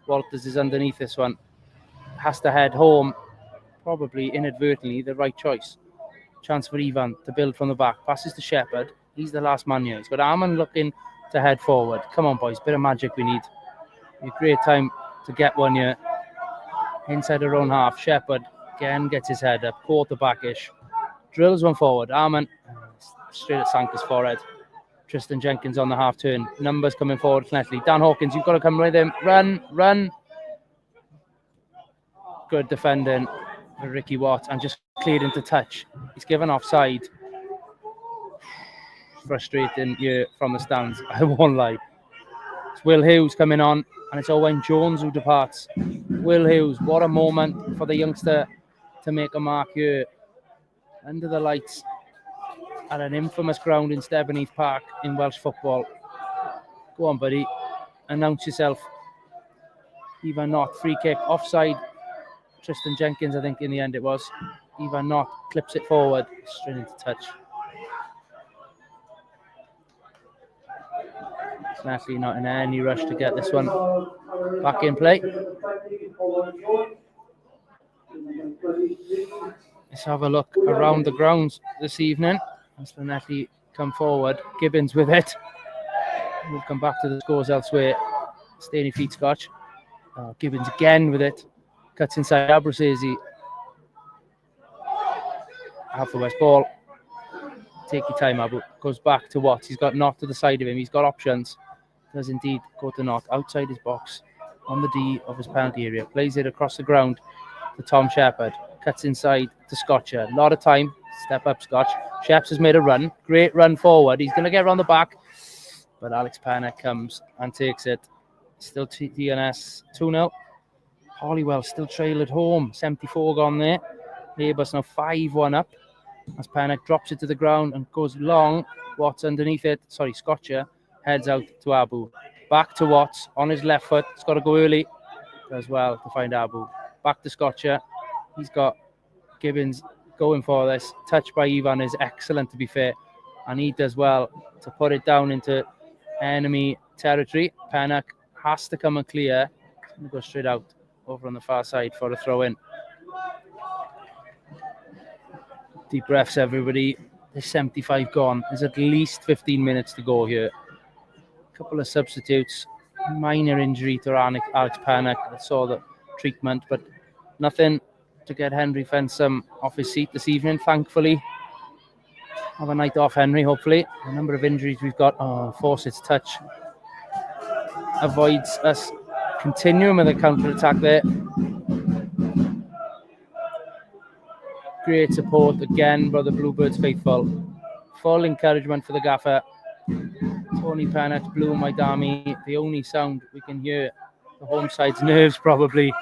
Walters is underneath this one. Has to head home, probably inadvertently the right choice. Chance for Ivan to build from the back. Passes to Shepherd. He's the last man here. He's got Arman looking to head forward. Come on, boys. Bit of magic we need. A great time to get one here. Inside our own half. Shepherd again gets his head up. Quarterback-ish. Drills one forward. Arman straight at Sanka's forehead. Tristan Jenkins on the half turn. Numbers coming forward. Llanelli. Dan Hawkins, you've got to come with him. Run. Good defending for Ricky Watt and just cleared into touch. He's given offside. Frustrating here from the stands. I won't lie. It's Will Hughes coming on, and it's Owen Jones who departs. Will Hughes, what a moment for the youngster to make a mark here under the lights at an infamous ground in Stebonheath Park in Welsh football. Go on, buddy. Announce yourself. Even not. Free kick. Offside. Tristan Jenkins, I think, in the end it was. Even not. Clips it forward. Straight into touch. Definitely not in any rush to get this one back in play. Let's have a look around the grounds this evening. As Llanelli come forward. Gibbons with it. We'll come back to the scores elsewhere. Staying feet scotch. Gibbons again with it. Cuts inside Abruzzese. Haverfordwest ball. Take your time, Abu. Goes back to Watts. He's got Knott to the side of him. He's got options. Does indeed go to Knott. Outside his box. On the D of his penalty area. Plays it across the ground to Tom Shepherd. Cuts inside to Scotcher. A lot of time. Step up, Scotch. Sheps has made a run. Great run forward. He's going to get around the back. But Alex Panic comes and takes it. Still TNS 2-0. Hollywell still trail at home. 74 gone there. Neighbours now 5-1 up. As Panic drops it to the ground and goes long. Watts underneath it. Sorry, Scotcher heads out to Abu. Back to Watts on his left foot. He's got to go early as well to find Abu. Back to Scotcher. He's got Gibbons going for this. Touch by Ivan is excellent, to be fair. And he does well to put it down into enemy territory. Panic has to come and clear. He's going to go straight out over on the far side for a throw in. Deep breaths, everybody. There's 75 gone. There's at least 15 minutes to go here. A couple of substitutes. Minor injury to Alex Panic. I saw the treatment, but nothing to get Henry Fensome off his seat this evening, thankfully. Have a night off, Henry, hopefully. The number of injuries we've got. Fawcett's touch avoids us continuing with a counter-attack there. Great support again, brother Bluebirds faithful. Full encouragement for the gaffer. Tony Panic, Blue Maidami. The only sound we can hear, the home side's nerves probably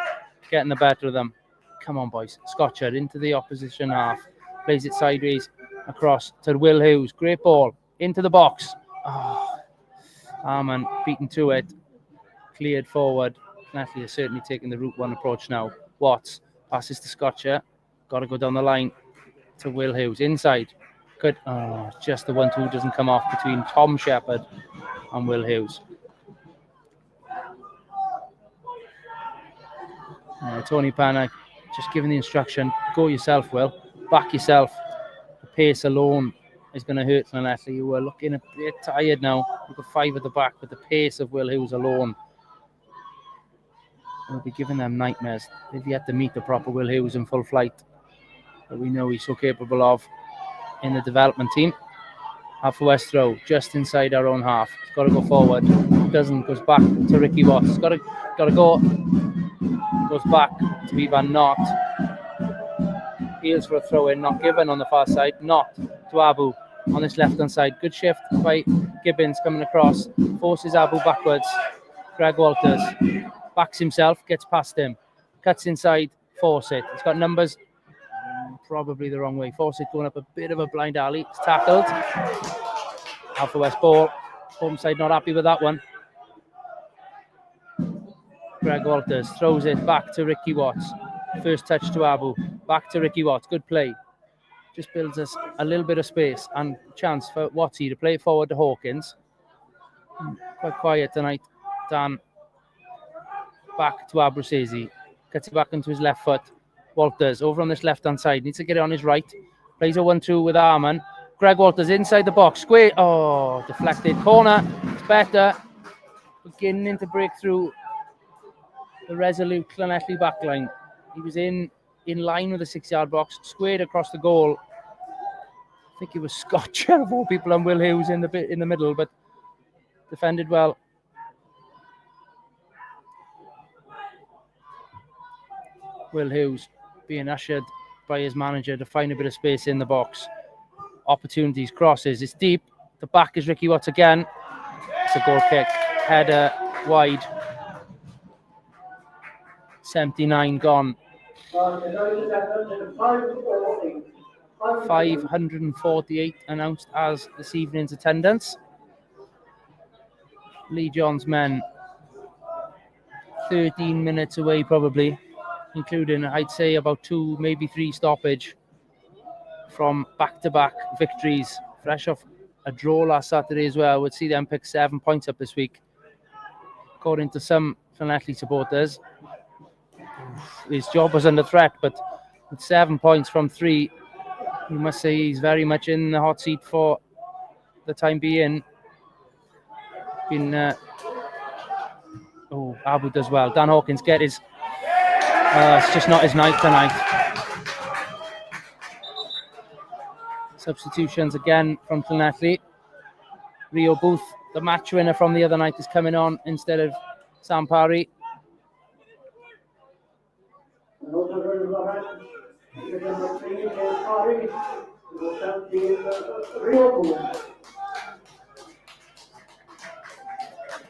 getting the better of them. Come on, boys. Scotcher into the opposition half. Plays it sideways across to Will Hughes. Great ball. Into the box. Arman beaten to it. Cleared forward. Natalie is certainly taking the Route 1 approach now. Watts passes to Scotcher. Got to go down the line to Will Hughes. Inside. Good. Just the 1-2 doesn't come off between Tom Shepherd and Will Hughes. Tony Panic just giving the instruction. Go yourself, Will. Back yourself. The pace alone is going to hurt Llanelli, who are looking a bit tired now. We've got 5 at the back, but the pace of Will Hughes alone will be giving them nightmares. They've yet to meet the proper Will Hughes in full flight that we know he's so capable of in the development team. Haverfordwest throw just inside our own half. He's got to go forward. Doesn't. Goes back to Ricky Watts. He's got to go. Goes back to Ivan Knott. Appeals for a throw in. Not given on the far side. Knott to Abu on this left hand side. Good shift by Gibbons coming across. Forces Abu backwards. Greg Walters backs himself. Gets past him. Cuts inside. Fawcett. He's got numbers. Probably the wrong way. Fawcett going up a bit of a blind alley. It's tackled. Haverfordwest ball. Home side not happy with that one. Greg Walters throws it back to Ricky Watts. First touch to Abu. Back to Ricky Watts. Good play. Just builds us a little bit of space and chance for Wattsy to play it forward to Hawkins. Quite quiet tonight. Dan back to Abruzzese. Gets it back into his left foot. Walters over on this left-hand side. Needs to get it on his right. Plays a 1-2 with Arman. Greg Walters inside the box. Square. Oh, deflected corner. It's better. Beginning to break through the resolute Llanelli backline. He was in line with the 6-yard box, squared across the goal. I think it was Scotch of all people and Will Hughes in the middle, but defended well. Will Hughes being ushered by his manager to find a bit of space in the box. Opportunities, crosses, it's deep. The back is Ricky Watts again. It's a goal kick. Header wide. 79 gone. 548 announced as this evening's attendance. Lee John's men 13 minutes away probably, including I'd say about 2, maybe 3 stoppage from back-to-back victories. Fresh off a draw last Saturday as well. Would see them pick 7 points up this week. According to some Llanelli supporters, his job was under threat, but with 7 points from 3, you must say he's very much in the hot seat for the time being. Abu does well. Dan Hawkins get his. It's just not his night tonight. Substitutions again from Llanelli. Rio Booth, the match winner from the other night, is coming on instead of Sam Parry.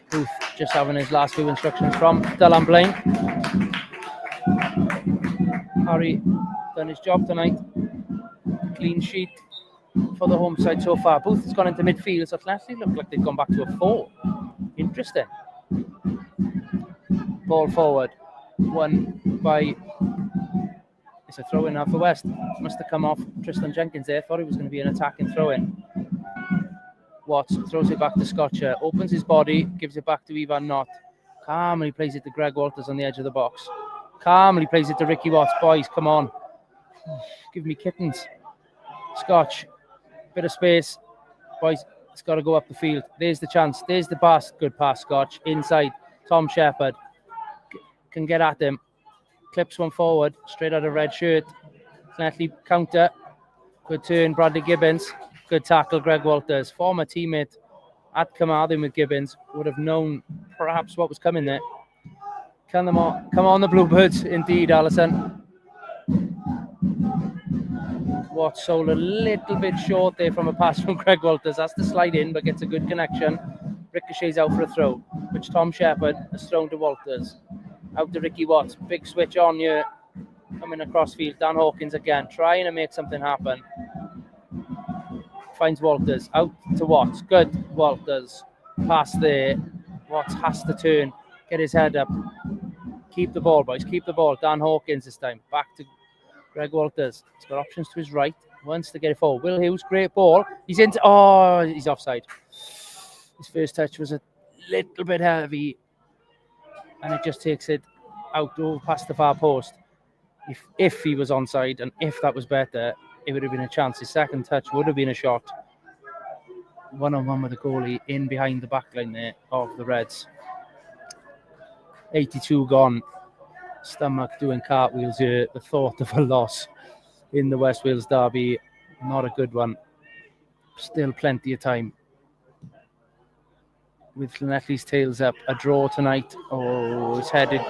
Booth just having his last few instructions from Dylan Blaine. Parry done his job tonight. Clean sheet for the home side so far. Booth has gone into midfield, so Llanelli look like they've gone back to a 4. Interesting. Ball forward. Won by... It's a throw in Haverfordwest. Must have come off Tristan Jenkins there. Thought it was going to be an attacking throw in. Watts throws it back to Scotcher. Opens his body. Gives it back to Ivan Knott. Calmly plays it to Greg Walters on the edge of the box. Calmly plays it to Ricky Watts. Boys, come on. Give me kittens. Scotch. Bit of space. Boys, it's got to go up the field. There's the chance. There's the pass. Good pass, Scotch. Inside. Tom Shepherd can get at him. Clips one forward. Straight out of red shirt. Llanelli counter. Good turn. Bradley Gibbons. Good tackle. Greg Walters. Former teammate at Carmarthen with Gibbons. Would have known perhaps what was coming there. Come on, the Bluebirds. Indeed, Allison. Watts sold a little bit short there from a pass from Greg Walters. Has to slide in, but gets a good connection. Ricochets out for a throw, which Tom Shepherd has thrown to Walters. Out to Ricky Watts. Big switch on here. Coming across field. Dan Hawkins again. Trying to make something happen. Finds Walters. Out to Watts. Good. Walters. Pass there. Watts has to turn. Get his head up. Keep the ball, boys. Keep the ball. Dan Hawkins this time. Back to Greg Walters. He's got options to his right. Wants to get it forward. Will Hughes, great ball. He's into... Oh, he's offside. His first touch was a little bit heavy. And it just takes it out past the far post. If he was onside and if that was better, it would have been a chance. His second touch would have been a shot. 1-on-1 with the goalie in behind the back line there of the Reds. 82 gone. Stomach doing cartwheels here. The thought of a loss in the West Wales derby, not a good one. Still plenty of time. With Llanelli's tails up, a draw tonight. Oh, it's headed.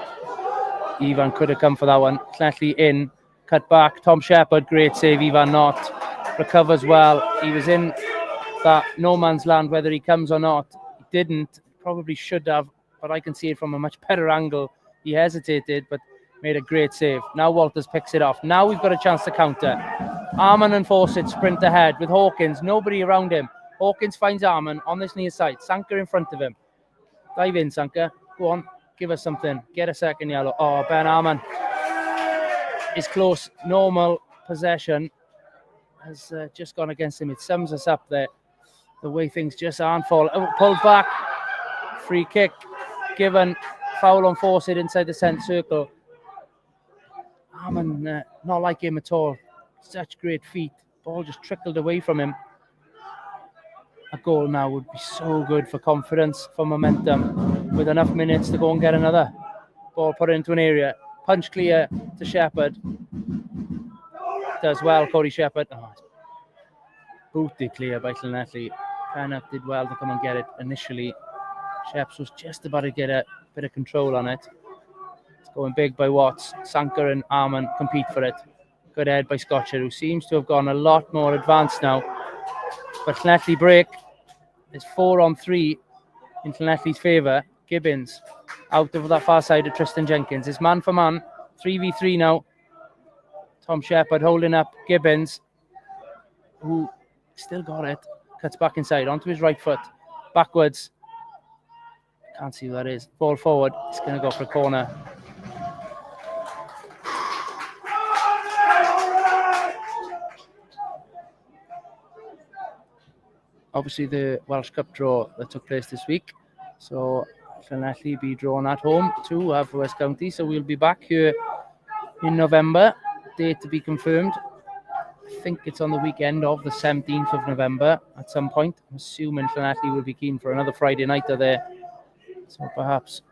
Ivan could have come for that one. Llanelli in, cut back. Tom Shepherd, great save. Ivan Knott recovers well. He was in that no man's land, whether he comes or not. He didn't. Probably should have, but I can see it from a much better angle. He hesitated, but made a great save. Now Walters picks it off. Now we've got a chance to counter. Arman and Fawcett sprint ahead with Hawkins. Nobody around him. Hawkins finds Arman on this near side. Sanka in front of him. Dive in, Sanka. Go on. Give us something. Get a second yellow. Oh, Ben Arman is close. Normal possession has just gone against him. It sums us up there. The way things just aren't falling. Oh, pulled back. Free kick. Given. Foul on Fawcett inside the centre circle. Arman, not like him at all. Such great feet. Ball just trickled away from him. A goal now would be so good for confidence, for momentum, with enough minutes to go and get another. Ball put into an area. Punch clear to Shepherd. Does well, Cody Shepherd. Oh, booted clear by Llanelli. Pennock did well to come and get it initially. Sheps was just about to get a bit of control on it. It's going big by Watts. Sanker and Arman compete for it. Good head by Scotcher, who seems to have gone a lot more advanced now. But Llanelli break. It's 4-on-3 in Llanelli's favour. Gibbons out over that far side of Tristan Jenkins. It's man for man. 3v3 now. Tom Shepherd holding up Gibbons, who still got it. Cuts back inside onto his right foot. Backwards. Can't see who that is. Ball forward. It's going to go for a corner. Obviously, the Welsh Cup draw that took place this week. So, Llanelli be drawn at home to Haverfordwest County. So, we'll be back here in November. Date to be confirmed. I think it's on the weekend of the 17th of November at some point. I'm assuming Llanelli will be keen for another Friday nighter there. So, perhaps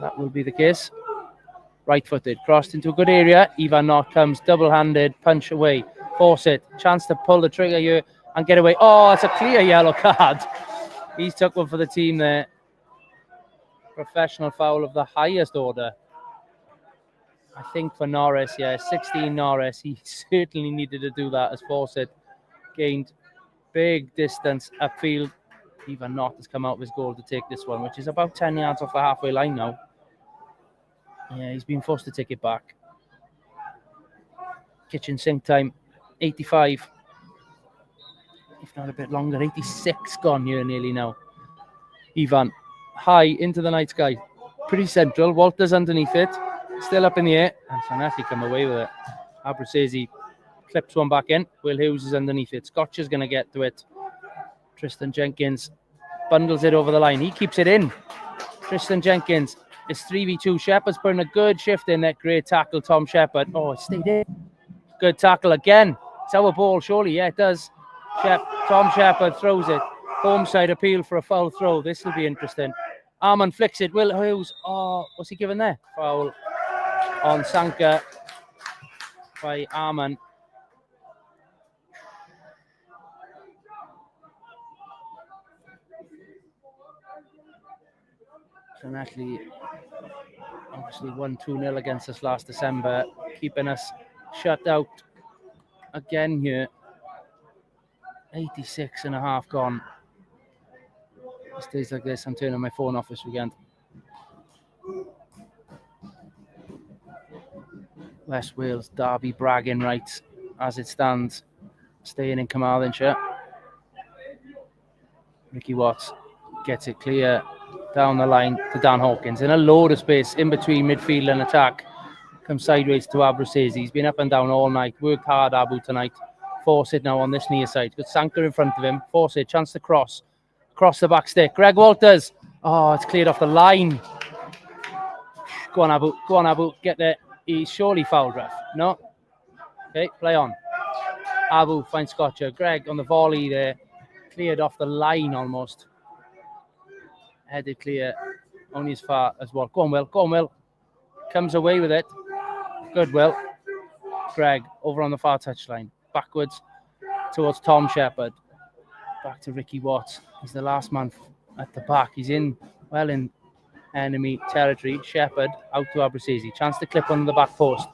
that will be the case. Right-footed, crossed into a good area. Ivan Knott comes double-handed, punch away. Force it. Chance to pull the trigger here and get away. Oh, it's a clear yellow card. He's took one for the team there. Professional foul of the highest order. I think for Norris, 16 Norris. He certainly needed to do that as Fawcett gained big distance upfield. Even Knott has come out of his goal to take this one, which is about 10 yards off the halfway line now. Yeah, he's been forced to take it back. Kitchen sink time, 85. If not a bit longer, 86 gone here nearly now. Ivan, high into the night sky. Pretty central. Walters underneath it. Still up in the air. And Llanelli come away with it. Abruzzese clips one back in. Will Hughes is underneath it. Scotch is going to get to it. Tristan Jenkins bundles it over the line. He keeps it in. Tristan Jenkins is 3v2. Shepherd's putting a good shift in that. Great tackle, Tom Shepherd. Oh, it stayed in. Good tackle again. It's our ball, surely. Yeah, it does. Tom Shepherd throws it. Home side appeal for a foul throw. This will be interesting. Arman flicks it. Will Hughes. Oh, what's he given there? Foul on Sanker by Arman. Llanelli obviously won 2-0 against us last December, keeping us shut out again here. 86 and a half gone. It stays like this. I'm turning my phone off this weekend. West Wales derby bragging rights as it stands, staying in Carmarthenshire. Ricky Watts gets it clear down the line to Dan Hawkins in a load of space in between midfield and attack. Comes sideways to Abruzzese. He's been up and down all night. Worked hard, Abu, tonight. Fawcett now on this near side. Got Sanker in front of him. Fawcett, chance to cross. Cross the back stick. Greg Walters. Oh, it's cleared off the line. Go on, Abu. Go on, Abu. Get there. He's surely fouled, ref. No? Okay, play on. Abu finds Scotcher. Greg on the volley there. Cleared off the line almost. Headed clear. Only as far as Will. Go on, Will. Go on, Will. Comes away with it. Good, Will. Greg over on the far touchline. Backwards towards Tom Shepherd. Back to Ricky Watts. He's the last man at the back. He's in enemy territory. Shepherd out to Abruzzese. Chance to clip on the back post.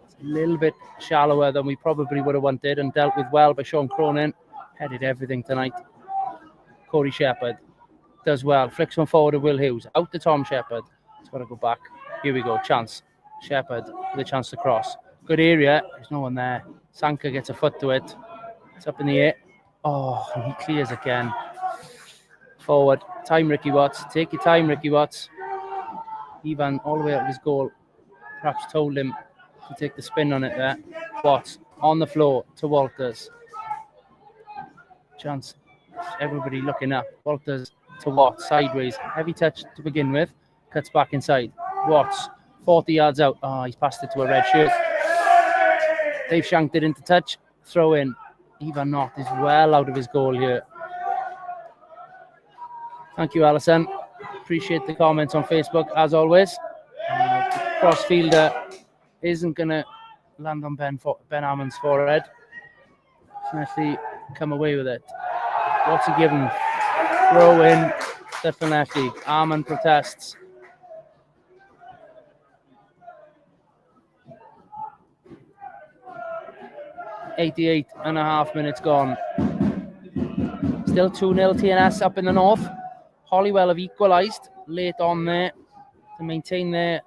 It's a little bit shallower than we probably would have wanted and dealt with well by Sean Cronin. Headed everything tonight. Cody Shepherd does well. Flicks one forward to Will Hughes. Out to Tom Shepherd. It's got to go back. Here we go. Chance. Shepherd with a chance to cross. Good area. There's no one there. Sanker gets a foot to it. It's up in the air. Oh, and he clears again. Forward. Time, Ricky Watts. Take your time, Ricky Watts. Ivan all the way up his goal. Perhaps told him to take the spin on it there. Watts on the floor to Walters. Chance. Everybody looking up. Walters to Watts. Sideways. Heavy touch to begin with. Cuts back inside. Watts. 40 yards out. Oh, he's passed it to a red shirt. They've shanked it into touch. Throw in. Ivan Knott is well out of his goal here. Thank you, Alison. Appreciate the comments on Facebook, as always. Crossfielder isn't going to land on Ben Hammond's forehead. He's actually come away with it. What's he given? Throw in, definitely. Hammond protests. .88.5 minutes gone. Still 2-0 TNS up in the north. Holywell have equalised late on there to maintain their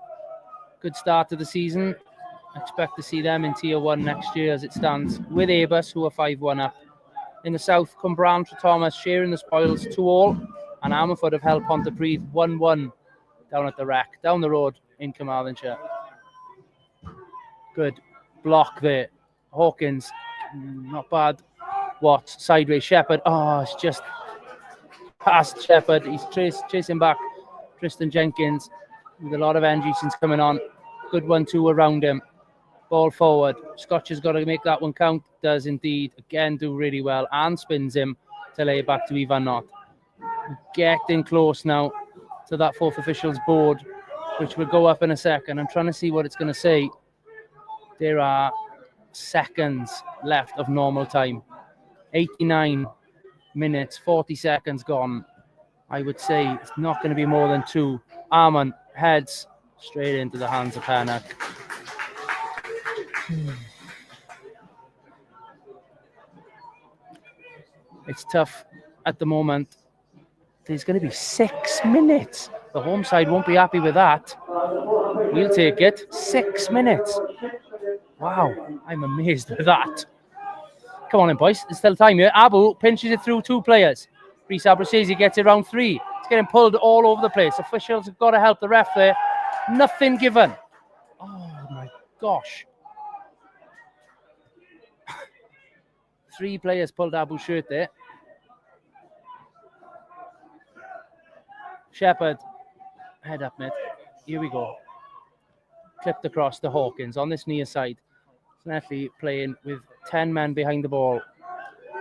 good start to the season. Expect to see them in Tier 1 next year as it stands, with Abus, who are 5-1 up. In the south, Cwmbran for Thomas sharing the spoils 2-2, and Haverford have held Pontypridd 1-1 down at the Wreck, down the road in Carmarthenshire. Good block there. Hawkins, not bad. Watts, sideways, Shepherd. Oh, it's just past Shepherd. He's chasing back Tristan Jenkins with a lot of energy since coming on. Good 1-2 around him. Ball forward. Scotch has got to make that one count. Does indeed. Again, do really well. And spins him to lay back to Ivan Knott. Getting close now to that fourth official's board, which will go up in a second. I'm trying to see what it's going to say. There are seconds left of normal time. 89 minutes, 40 seconds gone. I would say it's not going to be more than 2. Armand heads straight into the hands of Pennock. It's tough at the moment. There's going to be 6 minutes. The home side won't be happy with that. We'll take it. 6 minutes. Wow, I'm amazed with that. Come on in, boys. There's still time here. Abu pinches it through 2 players. Reece Abruzzese gets it round 3. It's getting pulled all over the place. Officials have got to help the ref there. Nothing given. Oh, my gosh. 3 players pulled Abu's shirt there. Shepherd. Head up, mate. Here we go. Clipped across to Hawkins on this near side. Llanelli playing with 10 men behind the ball.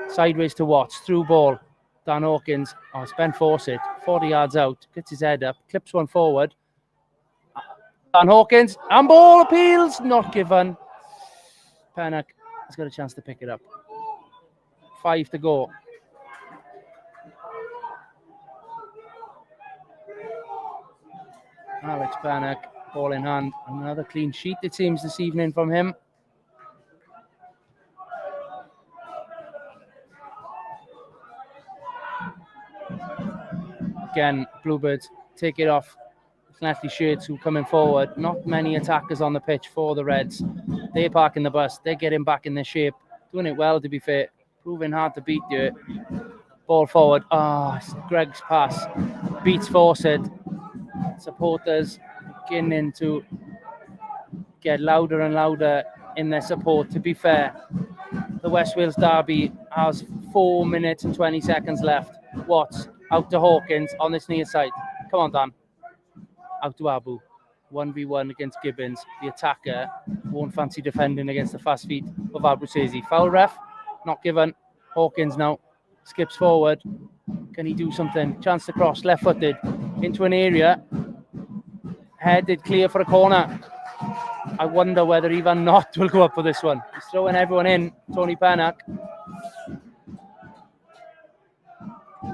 Sideways to Watts. Through ball. Dan Hawkins. Oh, it's Ben Fawcett. 40 yards out. Gets his head up. Clips one forward. Dan Hawkins. And ball appeals. Not given. Pennock has got a chance to pick it up. 5 to go. Alex Pennock. Ball in hand. Another clean sheet, it seems, this evening from him. Again, Bluebirds take it off. Llanelli shirts who coming forward. Not many attackers on the pitch for the Reds. They're parking the bus. They're getting back in their shape. Doing it well, to be fair. Proving hard to beat you. Ball forward. Greg's pass. Beats Fawcett. Supporters beginning to get louder and louder in their support. To be fair, the West Wales derby has 4 minutes and 20 seconds left. Watts out to Hawkins on this near side. Come on, Dan. Out to Abu. 1v1 against Gibbons. The attacker won't fancy defending against the fast feet of Abruzzese. Foul ref, not given. Hawkins now skips forward. Can he do something? Chance to cross, left-footed into an area. Headed clear for a corner. I wonder whether Ivan Knott will go up for this one. He's throwing everyone in. Tony Pennock.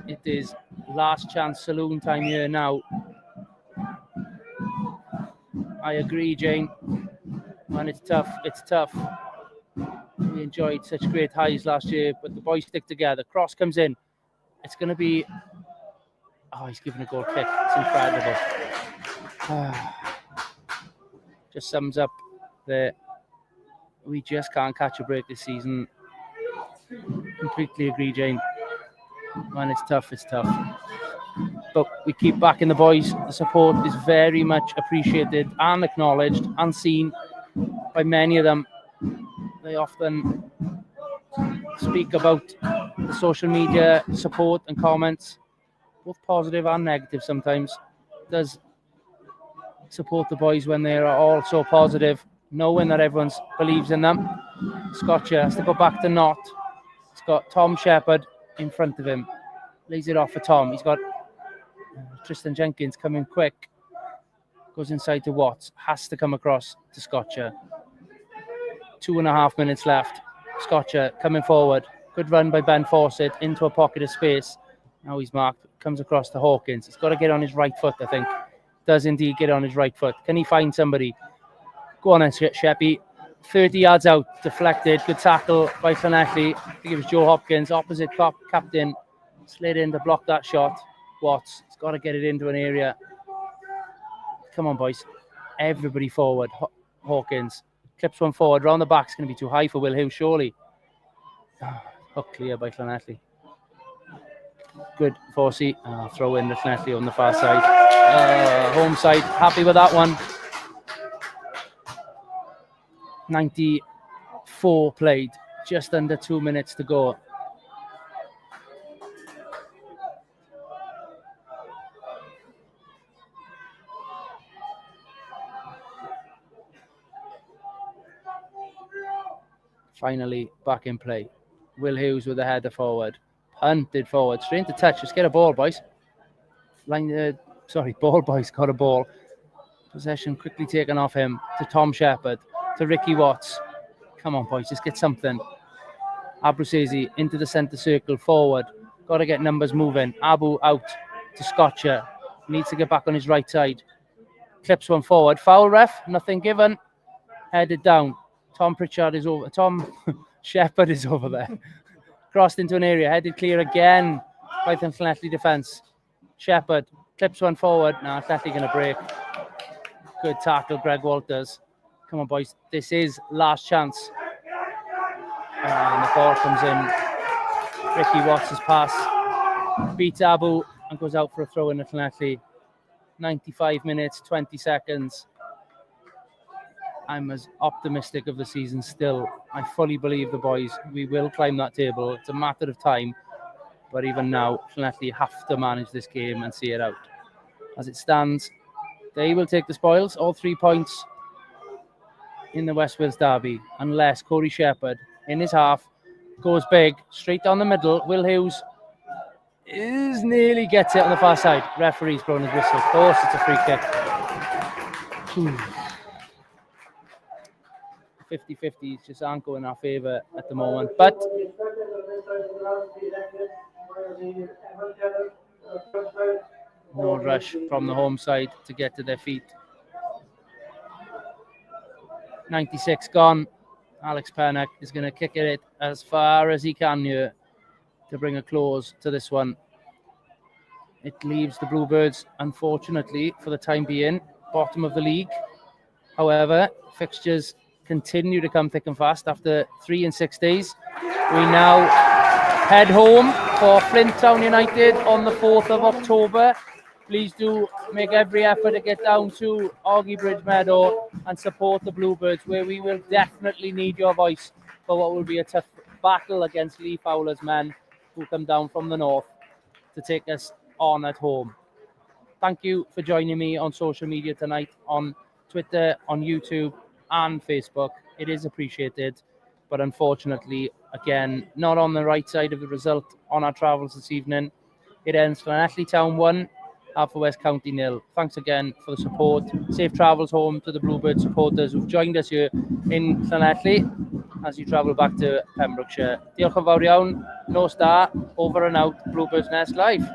It is last chance saloon time here now. I agree, Jane. And it's tough. It's tough. We enjoyed such great highs last year, but the boys stick together. Cross comes in. It's going to be... Oh, he's giving a goal kick. It's incredible. Just sums up that we just can't catch a break this season. Completely agree, Jane. Man, it's tough, it's tough. But we keep backing the boys. The support is very much appreciated and acknowledged and seen by many of them. They often speak about the social media support and comments, both positive and negative sometimes. Does support the boys when they are all so positive, knowing that everyone believes in them. Scotcher has to go back to Knott. He's got Tom Shepherd in front of him. Lays it off for Tom. He's got Tristan Jenkins coming quick. Goes inside to Watts. Has to come across to Scotcher. 2.5 minutes left. Scotcher coming forward. Good run by Ben Fawcett into a pocket of space. Now he's marked. Comes across to Hawkins. He's got to get on his right foot, I think. Does indeed get on his right foot. Can he find somebody? Go on then, Sheppy. 30 yards out. Deflected. Good tackle by Llanelli. I think it was Joe Hopkins. Opposite captain. Slid in to block that shot. Watts. He's got to get it into an area. Come on, boys. Everybody forward. Hawkins. Clips one forward. Round the back. It's going to be too high for Will Hughes, surely. Hook clear by Llanelli. Good, Forsey. Throw in the Llanelli on the far side. Home side. Happy with that one. 94 played. Just under 2 minutes to go. Finally, back in play. Will Hughes with the header forward. Punted forward. Straight into touch. Just get a ball, boys. Ball, boys. Got a ball. Possession quickly taken off him to Tom Shepherd. To Ricky Watts. Come on, boys. Just get something. Abruzzese into the centre circle. Forward. Got to get numbers moving. Abu out to Scotcher. Needs to get back on his right side. Clips one forward. Foul, ref. Nothing given. Headed down. Tom Pritchard is over. Tom Shepherd is over there. Crossed into an area. Headed clear again by the Llanelli defence. Shepherd clips one forward. Now Llanelli going to break. Good tackle, Greg Walters. Come on, boys. This is last chance. And the ball comes in. Ricky Watts' pass. Beats Abu and goes out for a throw in at Llanelli. 95 minutes, 20 seconds. I'm as optimistic of the season still. I fully believe the boys, we will climb that table. It's a matter of time. But even now, Llanelli have to manage this game and see it out. As it stands, they will take the spoils, all 3 points in the West Wales derby, unless Corey Shepherd, in his half, goes big, straight down the middle. Will Hughes nearly gets it on the far side. Referee's blown his whistle. Of course, it's a free kick. 50-50s just aren't going in our favour at the moment. But no rush from the home side to get to their feet. 96 gone. Alex Pennock is going to kick it as far as he can here to bring a close to this one. It leaves the Bluebirds, unfortunately, for the time being, bottom of the league. However, fixtures continue to come thick and fast. After 3 and 6 days, we now head home for Flint Town United on the 4th of October. Please do make every effort to get down to Augie Bridge Meadow and support the Bluebirds, where we will definitely need your voice for what will be a tough battle against Lee Fowler's men, who come down from the north to take us on at home. Thank you for joining me on social media tonight, on Twitter, on YouTube and Facebook. It is appreciated, but unfortunately, again, not on the right side of the result on our travels this evening. It ends Llanelli Town 1, Haverfordwest County 0. Thanks again for the support. Safe travels home to the Bluebird supporters who've joined us here in Llanelli as you travel back to Pembrokeshire. Diolch yn fawr iawn. Nos da, over and out, Bluebirds Nest Live.